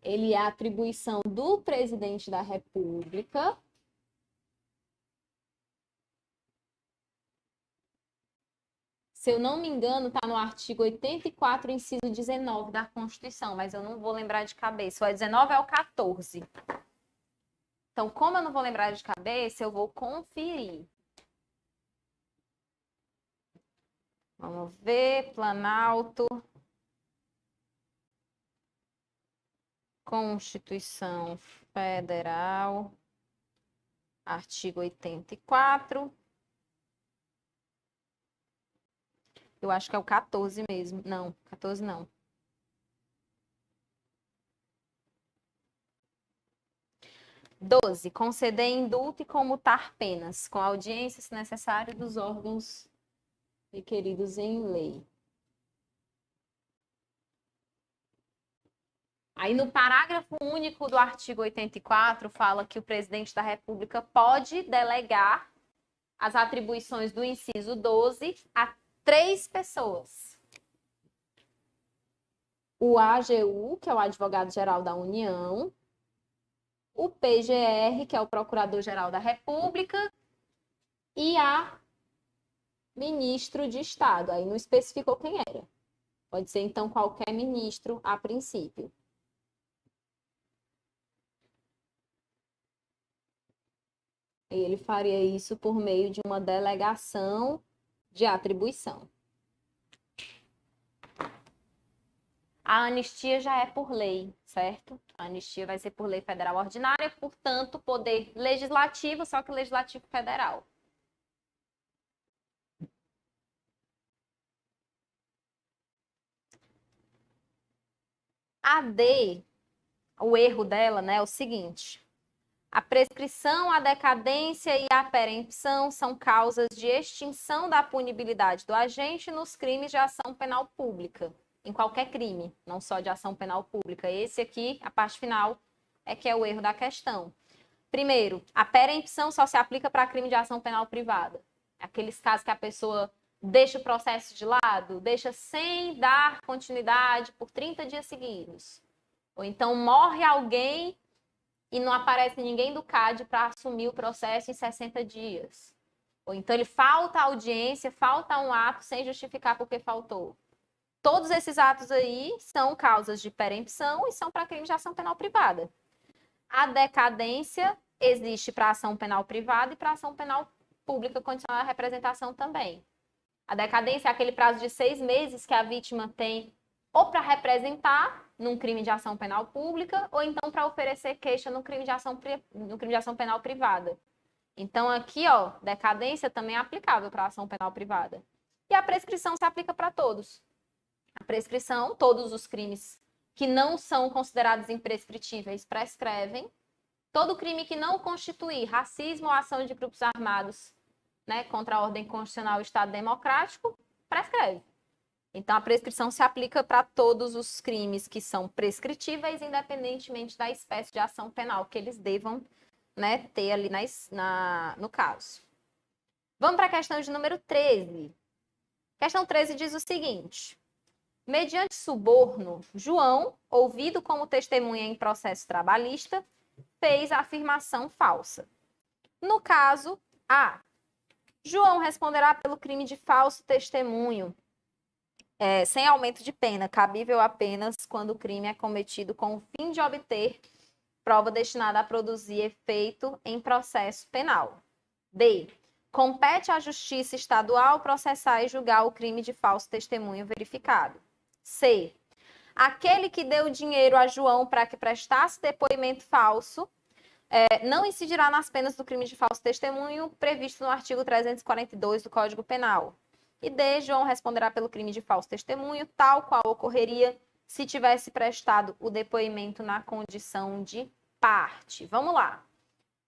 ele é a atribuição do presidente da República. Se eu não me engano, está no artigo 84, inciso 19 da Constituição, mas eu não vou lembrar de cabeça. O 19 é o 14. Então, como eu não vou lembrar de cabeça, eu vou conferir. Vamos ver, Planalto, Constituição Federal, artigo 84. Eu acho que é o 14 mesmo. Não, 14 não. Conceder indulto e comutar penas, com audiência, se necessário, dos órgãos requeridos em lei. Aí, no parágrafo único do artigo 84, fala que o presidente da República pode delegar as atribuições do inciso 12 a 3 pessoas. O AGU, que é o Advogado-Geral da União, o PGR, que é o Procurador-Geral da República, e a ministro de Estado. Aí não especificou quem era. Pode ser, então, qualquer ministro a princípio. E ele faria isso por meio de uma delegação de atribuição. A anistia já é por lei, certo? A anistia vai ser por lei federal ordinária, portanto, poder legislativo, só que legislativo federal. A D, o erro dela, né, é o seguinte: A prescrição, a decadência e a perempção são causas de extinção da punibilidade do agente nos crimes de ação penal pública, em qualquer crime, não só de ação penal pública. Esse aqui, a parte final, é que é o erro da questão. Primeiro, a perempção só se aplica para crime de ação penal privada. Aqueles casos que a pessoa deixa o processo de lado, deixa sem dar continuidade por 30 dias seguidos. Ou então morre alguém e não aparece ninguém do CAD para assumir o processo em 60 dias. Ou então ele falta audiência, falta um ato sem justificar porque faltou. Todos esses atos aí são causas de perempção e são para crime de ação penal privada. A decadência existe para ação penal privada e para ação penal pública condicionada à representação também. A decadência é aquele prazo de 6 meses que a vítima tem ou para representar num crime de ação penal pública ou então para oferecer queixa no crime de ação penal privada. Então aqui, ó, decadência também é aplicável para ação penal privada. E a prescrição se aplica para todos. A prescrição, todos os crimes que não são considerados imprescritíveis prescrevem. Todo crime que não constituir racismo ou ação de grupos armados, né, contra a ordem constitucional e o Estado democrático, prescreve. Então, a prescrição se aplica para todos os crimes que são prescritíveis, independentemente da espécie de ação penal que eles devam, né, ter ali no caso. Vamos para a questão de número 13. Questão 13 diz o seguinte: mediante suborno, João, ouvido como testemunha em processo trabalhista, fez a afirmação falsa. No caso A, João responderá pelo crime de falso testemunho, sem aumento de pena, cabível apenas quando o crime é cometido com o fim de obter prova destinada a produzir efeito em processo penal. B, compete à Justiça Estadual processar e julgar o crime de falso testemunho verificado. C, aquele que deu dinheiro a João para que prestasse depoimento falso não incidirá nas penas do crime de falso testemunho previsto no artigo 342 do Código Penal. E D, João responderá pelo crime de falso testemunho, tal qual ocorreria se tivesse prestado o depoimento na condição de parte. Vamos lá.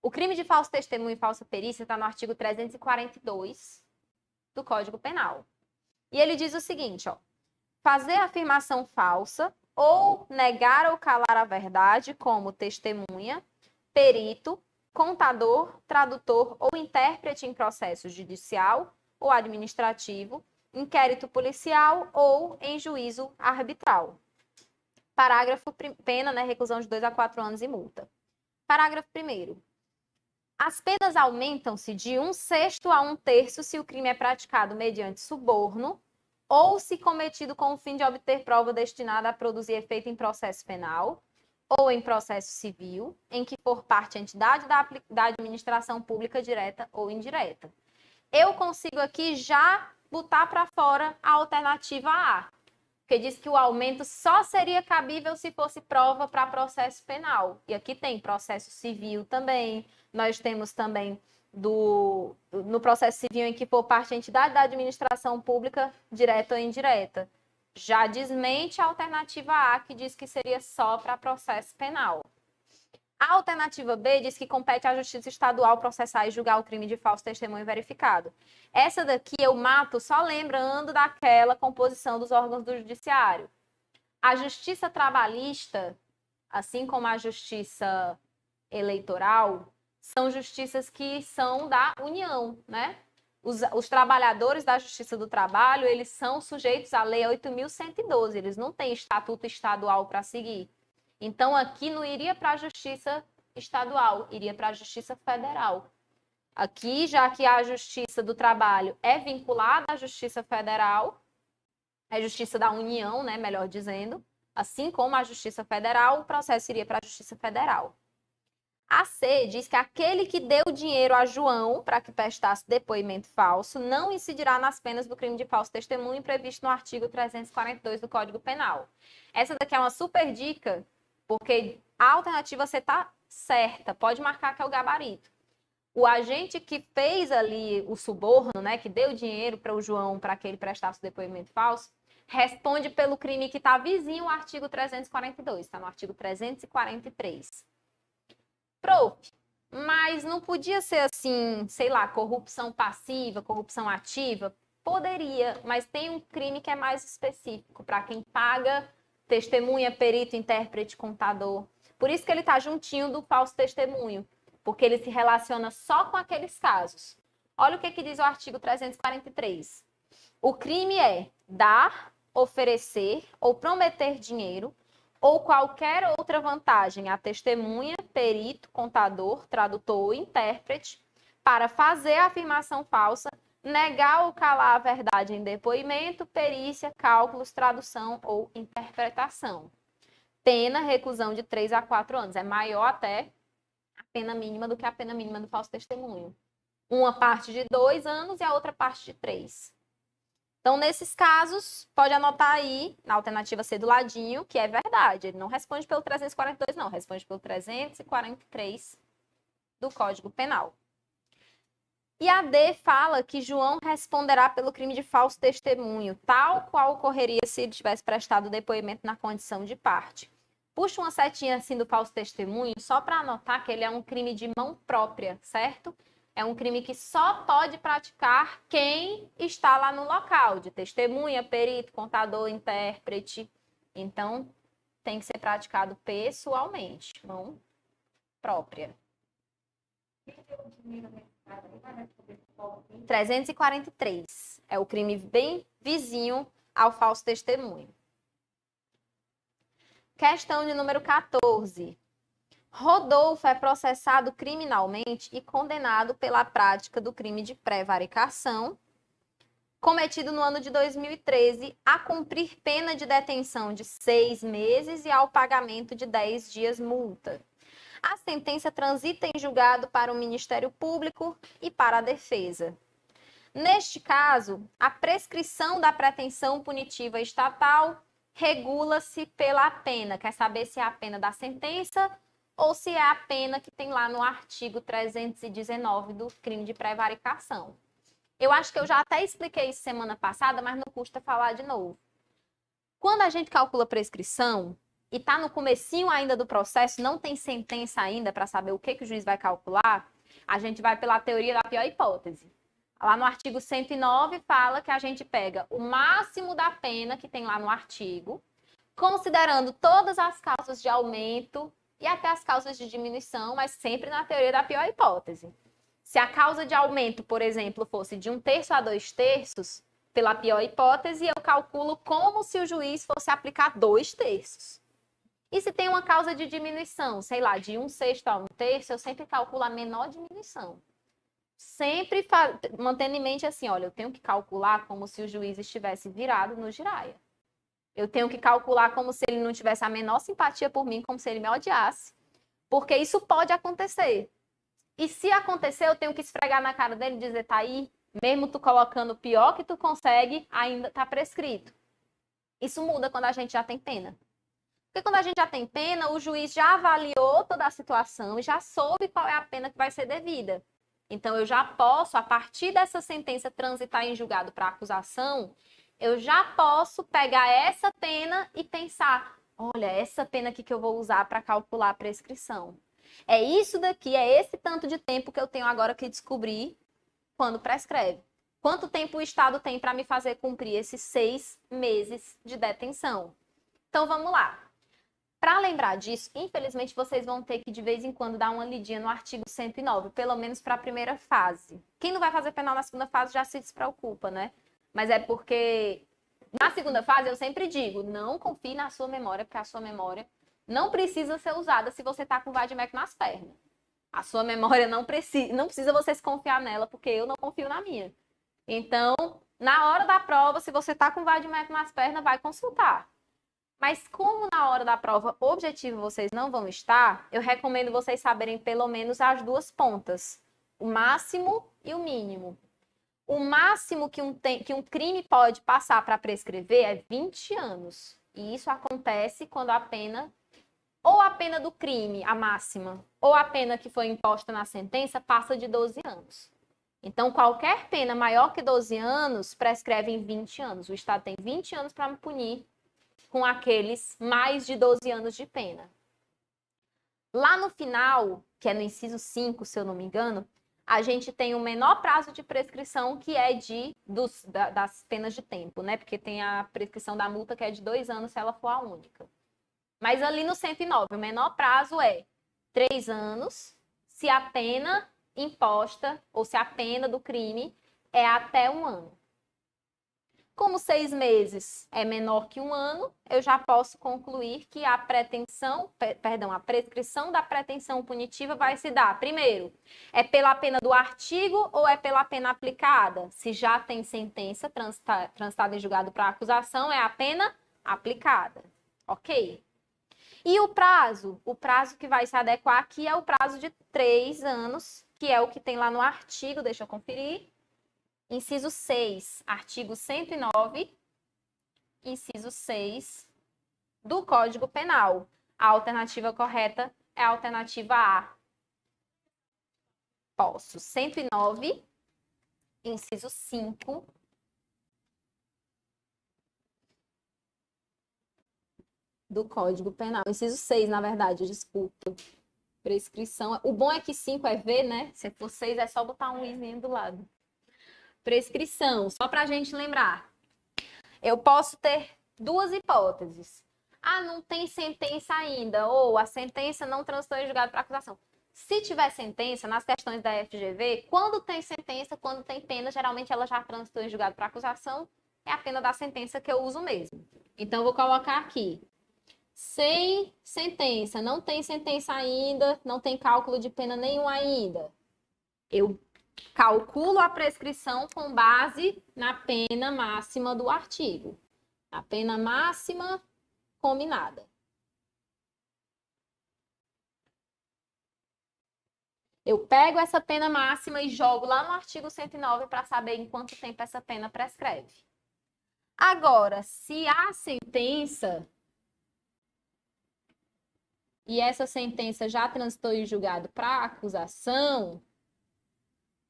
O crime de falso testemunho e falsa perícia está no artigo 342 do Código Penal. E ele diz o seguinte, ó: fazer afirmação falsa ou negar ou calar a verdade como testemunha, perito, contador, tradutor ou intérprete em processo judicial ou administrativo, inquérito policial ou em juízo arbitral. Parágrafo, pena, né, reclusão de 2 a 4 anos e multa. Parágrafo 1º. As penas aumentam-se de 1/6 a 1/3 se o crime é praticado mediante suborno ou se cometido com o fim de obter prova destinada a produzir efeito em processo penal ou em processo civil, em que for parte a entidade da administração pública direta ou indireta. Eu consigo aqui já botar para fora a alternativa A, porque diz que o aumento só seria cabível se fosse prova para processo penal. E aqui tem processo civil também. Nós temos também no processo civil em que for parte a entidade da administração pública direta ou indireta. Já desmente a alternativa A, que diz que seria só para processo penal. A alternativa B diz que compete à Justiça Estadual processar e julgar o crime de falso testemunho verificado. Essa daqui eu mato só lembrando daquela composição dos órgãos do Judiciário. A Justiça Trabalhista, assim como a Justiça Eleitoral, são justiças que são da União, né? Os trabalhadores da Justiça do Trabalho, eles são sujeitos à Lei 8.112, eles não têm estatuto estadual para seguir. Então, aqui não iria para a Justiça Estadual, iria para a Justiça Federal. Aqui, já que a Justiça do Trabalho é vinculada à Justiça Federal, é Justiça da União, né, melhor dizendo, assim como a Justiça Federal, o processo iria para a Justiça Federal. A C diz que aquele que deu dinheiro a João para que prestasse depoimento falso não incidirá nas penas do crime de falso testemunho previsto no artigo 342 do Código Penal. Essa daqui é uma super dica, porque a alternativa C está certa, pode marcar que é o gabarito. O agente que fez ali o suborno, né, que deu dinheiro para o João para que ele prestasse o depoimento falso, responde pelo crime que está vizinho ao artigo 342, está no artigo 343. Prof, Mas não podia ser assim, sei lá, corrupção passiva, corrupção ativa? Poderia, mas tem um crime que é mais específico para quem paga testemunha, perito, intérprete, contador. Por isso que ele está juntinho do falso testemunho, porque ele se relaciona só com aqueles casos. Olha o que diz o artigo 343. O crime é dar, oferecer ou prometer dinheiro ou qualquer outra vantagem a testemunha, perito, contador, tradutor ou intérprete para fazer a afirmação falsa, negar ou calar a verdade em depoimento, perícia, cálculos, tradução ou interpretação. Pena, reclusão de 3 a 4 anos. É maior até a pena mínima do que a pena mínima do falso testemunho. Uma parte de 2 anos e a outra parte de 3. Então, nesses casos, pode anotar aí, na alternativa C do ladinho, que é verdade. Ele não responde pelo 342, não. Responde pelo 343 do Código Penal. E a D fala que João responderá pelo crime de falso testemunho, tal qual ocorreria se ele tivesse prestado depoimento na condição de parte. Puxa uma setinha assim do falso testemunho, só para anotar que ele é um crime de mão própria, certo? É um crime que só pode praticar quem está lá no local, de testemunha, perito, contador, intérprete. Então, tem que ser praticado pessoalmente, mão própria. 343. É o crime bem vizinho ao falso testemunho. Questão de número 14. Rodolfo é processado criminalmente e condenado pela prática do crime de prevaricação, cometido no ano de 2013, a cumprir pena de detenção de 6 meses e ao pagamento de 10 dias multa. A sentença transita em julgado para o Ministério Público e para a defesa. Neste caso, a prescrição da pretensão punitiva estatal regula-se pela pena. Quer saber se é a pena da sentença ou se é a pena que tem lá no artigo 319 do crime de prevaricação. Eu acho que eu já até expliquei isso semana passada, mas não custa falar de novo. Quando a gente calcula prescrição e está no comecinho ainda do processo, não tem sentença ainda para saber o que o juiz vai calcular, a gente vai pela teoria da pior hipótese. Lá no artigo 109 fala que a gente pega o máximo da pena que tem lá no artigo, considerando todas as causas de aumento e até as causas de diminuição, mas sempre na teoria da pior hipótese. Se a causa de aumento, por exemplo, fosse de 1/3 a 2/3, pela pior hipótese, eu calculo como se o juiz fosse aplicar 2/3. E se tem uma causa de diminuição, sei lá, de 1/6 a 1/3, eu sempre calculo a menor diminuição. Sempre mantendo em mente assim, olha, eu tenho que calcular como se o juiz estivesse virado no giraia. Eu tenho que calcular como se ele não tivesse a menor simpatia por mim, como se ele me odiasse. Porque isso pode acontecer. E se acontecer, eu tenho que esfregar na cara dele e dizer, tá aí, mesmo tu colocando o pior que tu consegue, ainda tá prescrito. Isso muda quando a gente já tem pena. Porque quando a gente já tem pena, o juiz já avaliou toda a situação e já soube qual é a pena que vai ser devida. Então, eu já posso, a partir dessa sentença transitar em julgado para acusação, eu já posso pegar essa pena e pensar, olha, essa pena aqui que eu vou usar para calcular a prescrição. É isso daqui, é esse tanto de tempo que eu tenho agora que descobrir quando prescreve. Quanto tempo o Estado tem para me fazer cumprir esses 6 meses de detenção? Então, vamos lá. Para lembrar disso, infelizmente, vocês vão ter que, de vez em quando, dar uma lidinha no artigo 109, pelo menos para a primeira fase. Quem não vai fazer penal na segunda fase já se despreocupa, né? Mas é porque, na segunda fase, eu sempre digo, não confie na sua memória, porque a sua memória não precisa ser usada se você está com vade-mecum nas pernas. A sua memória não precisa você se confiar nela, porque eu não confio na minha. Então, na hora da prova, se você está com vade-mecum nas pernas, vai consultar. Mas como na hora da prova objetiva vocês não vão estar, eu recomendo vocês saberem pelo menos as duas pontas, o máximo e o mínimo. O máximo que um crime pode passar para prescrever é 20 anos. E isso acontece quando a pena, ou a pena do crime, a máxima, ou a pena que foi imposta na sentença, passa de 12 anos. Então, qualquer pena maior que 12 anos prescreve em 20 anos. O Estado tem 20 anos para me punir com aqueles mais de 12 anos de pena. Lá no final, que é no inciso 5, se eu não me engano, a gente tem o menor prazo de prescrição, que é das penas de tempo, né? Porque tem a prescrição da multa, que é de 2 anos, se ela for a única. Mas ali no 109, o menor prazo é 3 anos, se a pena imposta, ou se a pena do crime é até 1 ano. Como 6 meses é menor que 1 ano, eu já posso concluir que a prescrição da pretensão punitiva vai se dar, primeiro, é pela pena do artigo ou é pela pena aplicada? Se já tem sentença transitada em julgado para acusação, é a pena aplicada. Ok? E o prazo? O prazo que vai se adequar aqui é o prazo de 3 anos, que é o que tem lá no artigo, deixa eu conferir. Inciso 6, artigo 109, inciso 6 do Código Penal. A alternativa correta é a alternativa A. Posso. 109, inciso 5. Do Código Penal. Inciso 6, na verdade, desculpa. Prescrição. O bom é que 5 é V, né? Se for 6, é só botar um izinho do lado. Prescrição, só para a gente lembrar. Eu posso ter 2 hipóteses. Ah, não tem sentença ainda, ou a sentença não transitou em julgado para acusação. Se tiver sentença, nas questões da FGV, quando tem sentença, quando tem pena, geralmente ela já transitou em julgado para acusação, é a pena da sentença que eu uso mesmo. Então, eu vou colocar aqui. Sem sentença, não tem sentença ainda, não tem cálculo de pena nenhum ainda. Eu calculo a prescrição com base na pena máxima do artigo. A pena máxima combinada. Eu pego essa pena máxima e jogo lá no artigo 109 para saber em quanto tempo essa pena prescreve. Agora, se há sentença e essa sentença já transitou em julgado para acusação,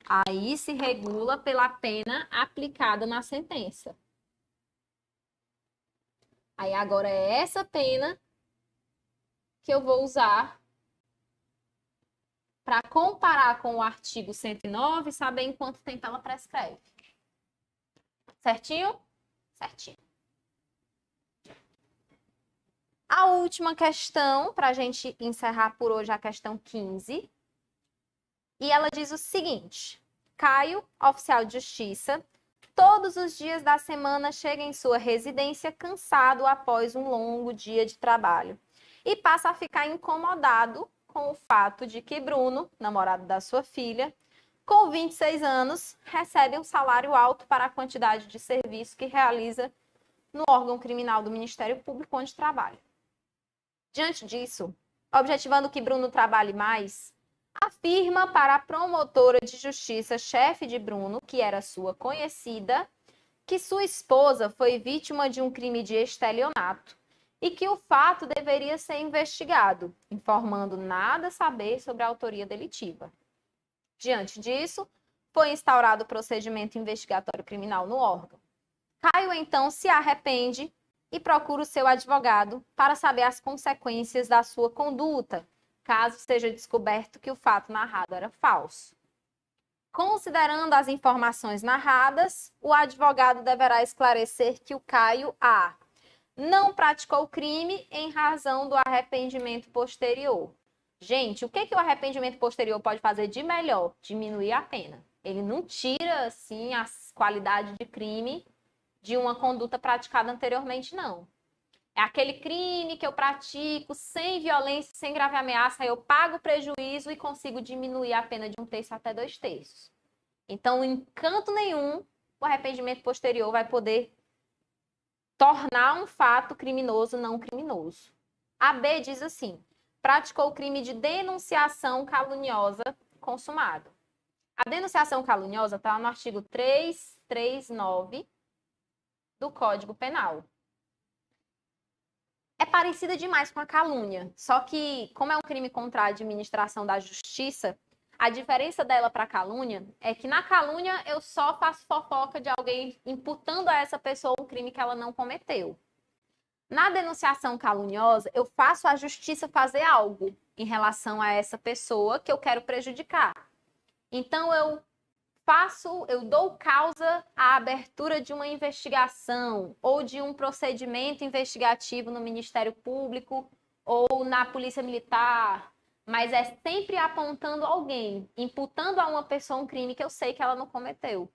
aí se regula pela pena aplicada na sentença. Aí agora é essa pena que eu vou usar para comparar com o artigo 109 e saber em quanto tempo ela prescreve. Certinho? Certinho. A última questão, para a gente encerrar por hoje, a questão 15. E ela diz o seguinte: Caio, oficial de justiça, todos os dias da semana chega em sua residência cansado após um longo dia de trabalho e passa a ficar incomodado com o fato de que Bruno, namorado da sua filha, com 26 anos, recebe um salário alto para a quantidade de serviço que realiza no órgão criminal do Ministério Público onde trabalha. Diante disso, objetivando que Bruno trabalhe mais, afirma para a promotora de justiça, chefe de Bruno, que era sua conhecida, que sua esposa foi vítima de um crime de estelionato e que o fato deveria ser investigado, informando nada saber sobre a autoria delitiva. Diante disso, foi instaurado o procedimento investigatório criminal no órgão. Caio, então, se arrepende e procura o seu advogado para saber as consequências da sua conduta, caso seja descoberto que o fato narrado era falso. Considerando as informações narradas, o advogado deverá esclarecer que o Caio A. não praticou o crime em razão do arrependimento posterior. Gente, o que o arrependimento posterior pode fazer de melhor? Diminuir a pena. Ele não tira, assim, as qualidades de crime de uma conduta praticada anteriormente, não. É aquele crime que eu pratico sem violência, sem grave ameaça, eu pago o prejuízo e consigo diminuir a pena de 1/3 até 2/3. Então, em canto nenhum, o arrependimento posterior vai poder tornar um fato criminoso não criminoso. A B diz assim: praticou o crime de denunciação caluniosa consumado. A denunciação caluniosa está no artigo 339 do Código Penal. É parecida demais com a calúnia, só que, como é um crime contra a administração da justiça, a diferença dela para a calúnia é que na calúnia eu só faço fofoca de alguém imputando a essa pessoa um crime que ela não cometeu. Na denunciação caluniosa, eu faço a justiça fazer algo em relação a essa pessoa que eu quero prejudicar. Então, eu dou causa à abertura de uma investigação ou de um procedimento investigativo no Ministério Público ou na Polícia Militar, mas é sempre apontando alguém, imputando a uma pessoa um crime que eu sei que ela não cometeu.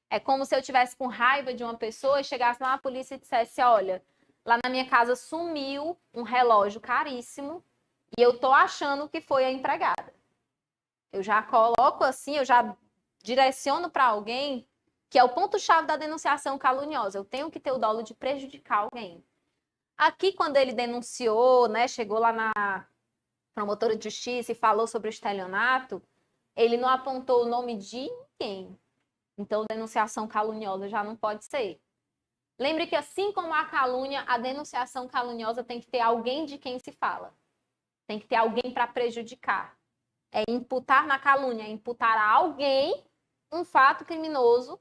É como se eu tivesse com raiva de uma pessoa e chegasse lá na polícia e dissesse, olha, lá na minha casa sumiu um relógio caríssimo e eu tô achando que foi a empregada. Eu já coloco assim, eu já direciono para alguém, que é o ponto-chave da denunciação caluniosa. Eu tenho que ter o dolo de prejudicar alguém. Aqui, quando ele denunciou, né, chegou lá na promotora de justiça e falou sobre o estelionato, ele não apontou o nome de ninguém. Então, denunciação caluniosa já não pode ser. Lembre que, assim como a calúnia, a denunciação caluniosa tem que ter alguém de quem se fala. Tem que ter alguém para prejudicar. É imputar na calúnia, é imputar a alguém um fato criminoso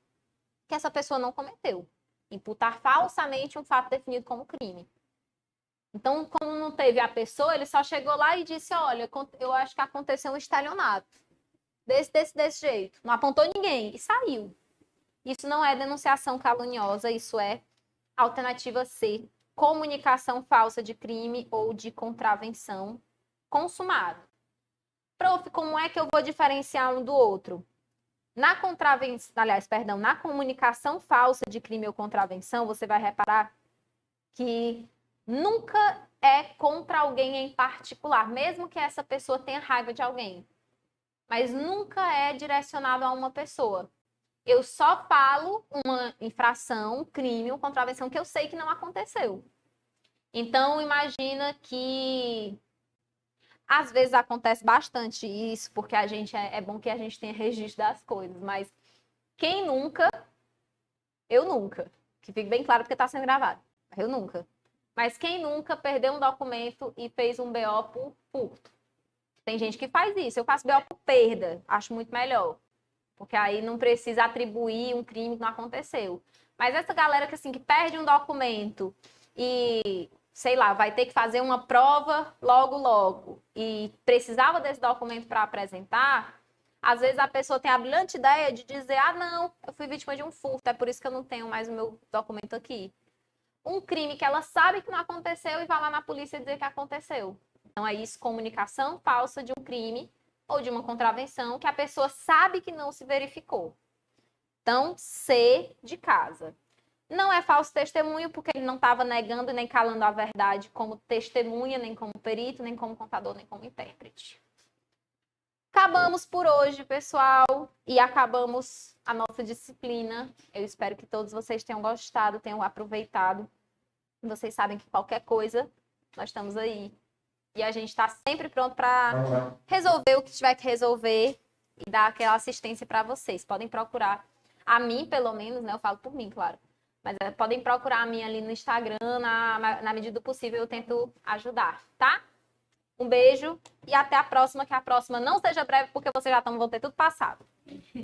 que essa pessoa não cometeu. Imputar falsamente um fato definido como crime. Então, como não teve a pessoa, ele só chegou lá e disse, olha, eu acho que aconteceu um estelionato. Desse jeito. Não apontou ninguém e saiu. Isso não é denunciação caluniosa, isso é alternativa C, comunicação falsa de crime ou de contravenção consumado. Prof, como é que eu vou diferenciar um do outro? Na comunicação falsa de crime ou contravenção, você vai reparar que nunca é contra alguém em particular, mesmo que essa pessoa tenha raiva de alguém. Mas nunca é direcionado a uma pessoa. Eu só falo uma infração, crime ou contravenção que eu sei que não aconteceu. Então, imagina que às vezes acontece bastante isso, porque a gente é bom que a gente tenha registro das coisas, mas quem nunca, eu nunca, que fique bem claro porque está sendo gravado, eu nunca. Mas quem nunca perdeu um documento e fez um BO por furto? Tem gente que faz isso, eu faço BO por perda, acho muito melhor, porque aí não precisa atribuir um crime que não aconteceu. Mas essa galera que, assim, que perde um documento e, sei lá, vai ter que fazer uma prova logo, e precisava desse documento para apresentar, às vezes a pessoa tem a brilhante ideia de dizer, ah, não, eu fui vítima de um furto, é por isso que eu não tenho mais o meu documento aqui. Um crime que ela sabe que não aconteceu e vai lá na polícia dizer que aconteceu. Então é isso, comunicação falsa de um crime ou de uma contravenção que a pessoa sabe que não se verificou. Então, C de casa. Não é falso testemunho, porque ele não estava negando nem calando a verdade como testemunha, nem como perito, nem como contador, nem como intérprete. Acabamos por hoje, pessoal, e acabamos a nossa disciplina. Eu espero que todos vocês tenham gostado, tenham aproveitado. Vocês sabem que qualquer coisa, nós estamos aí. E a gente está sempre pronto para resolver o que tiver que resolver e dar aquela assistência para vocês. Podem procurar a mim, pelo menos, né? Eu falo por mim, claro. Mas podem procurar a mim ali no Instagram, na medida do possível eu tento ajudar, tá? Um beijo e até a próxima, que a próxima não seja breve, porque vocês já vão ter tudo passado.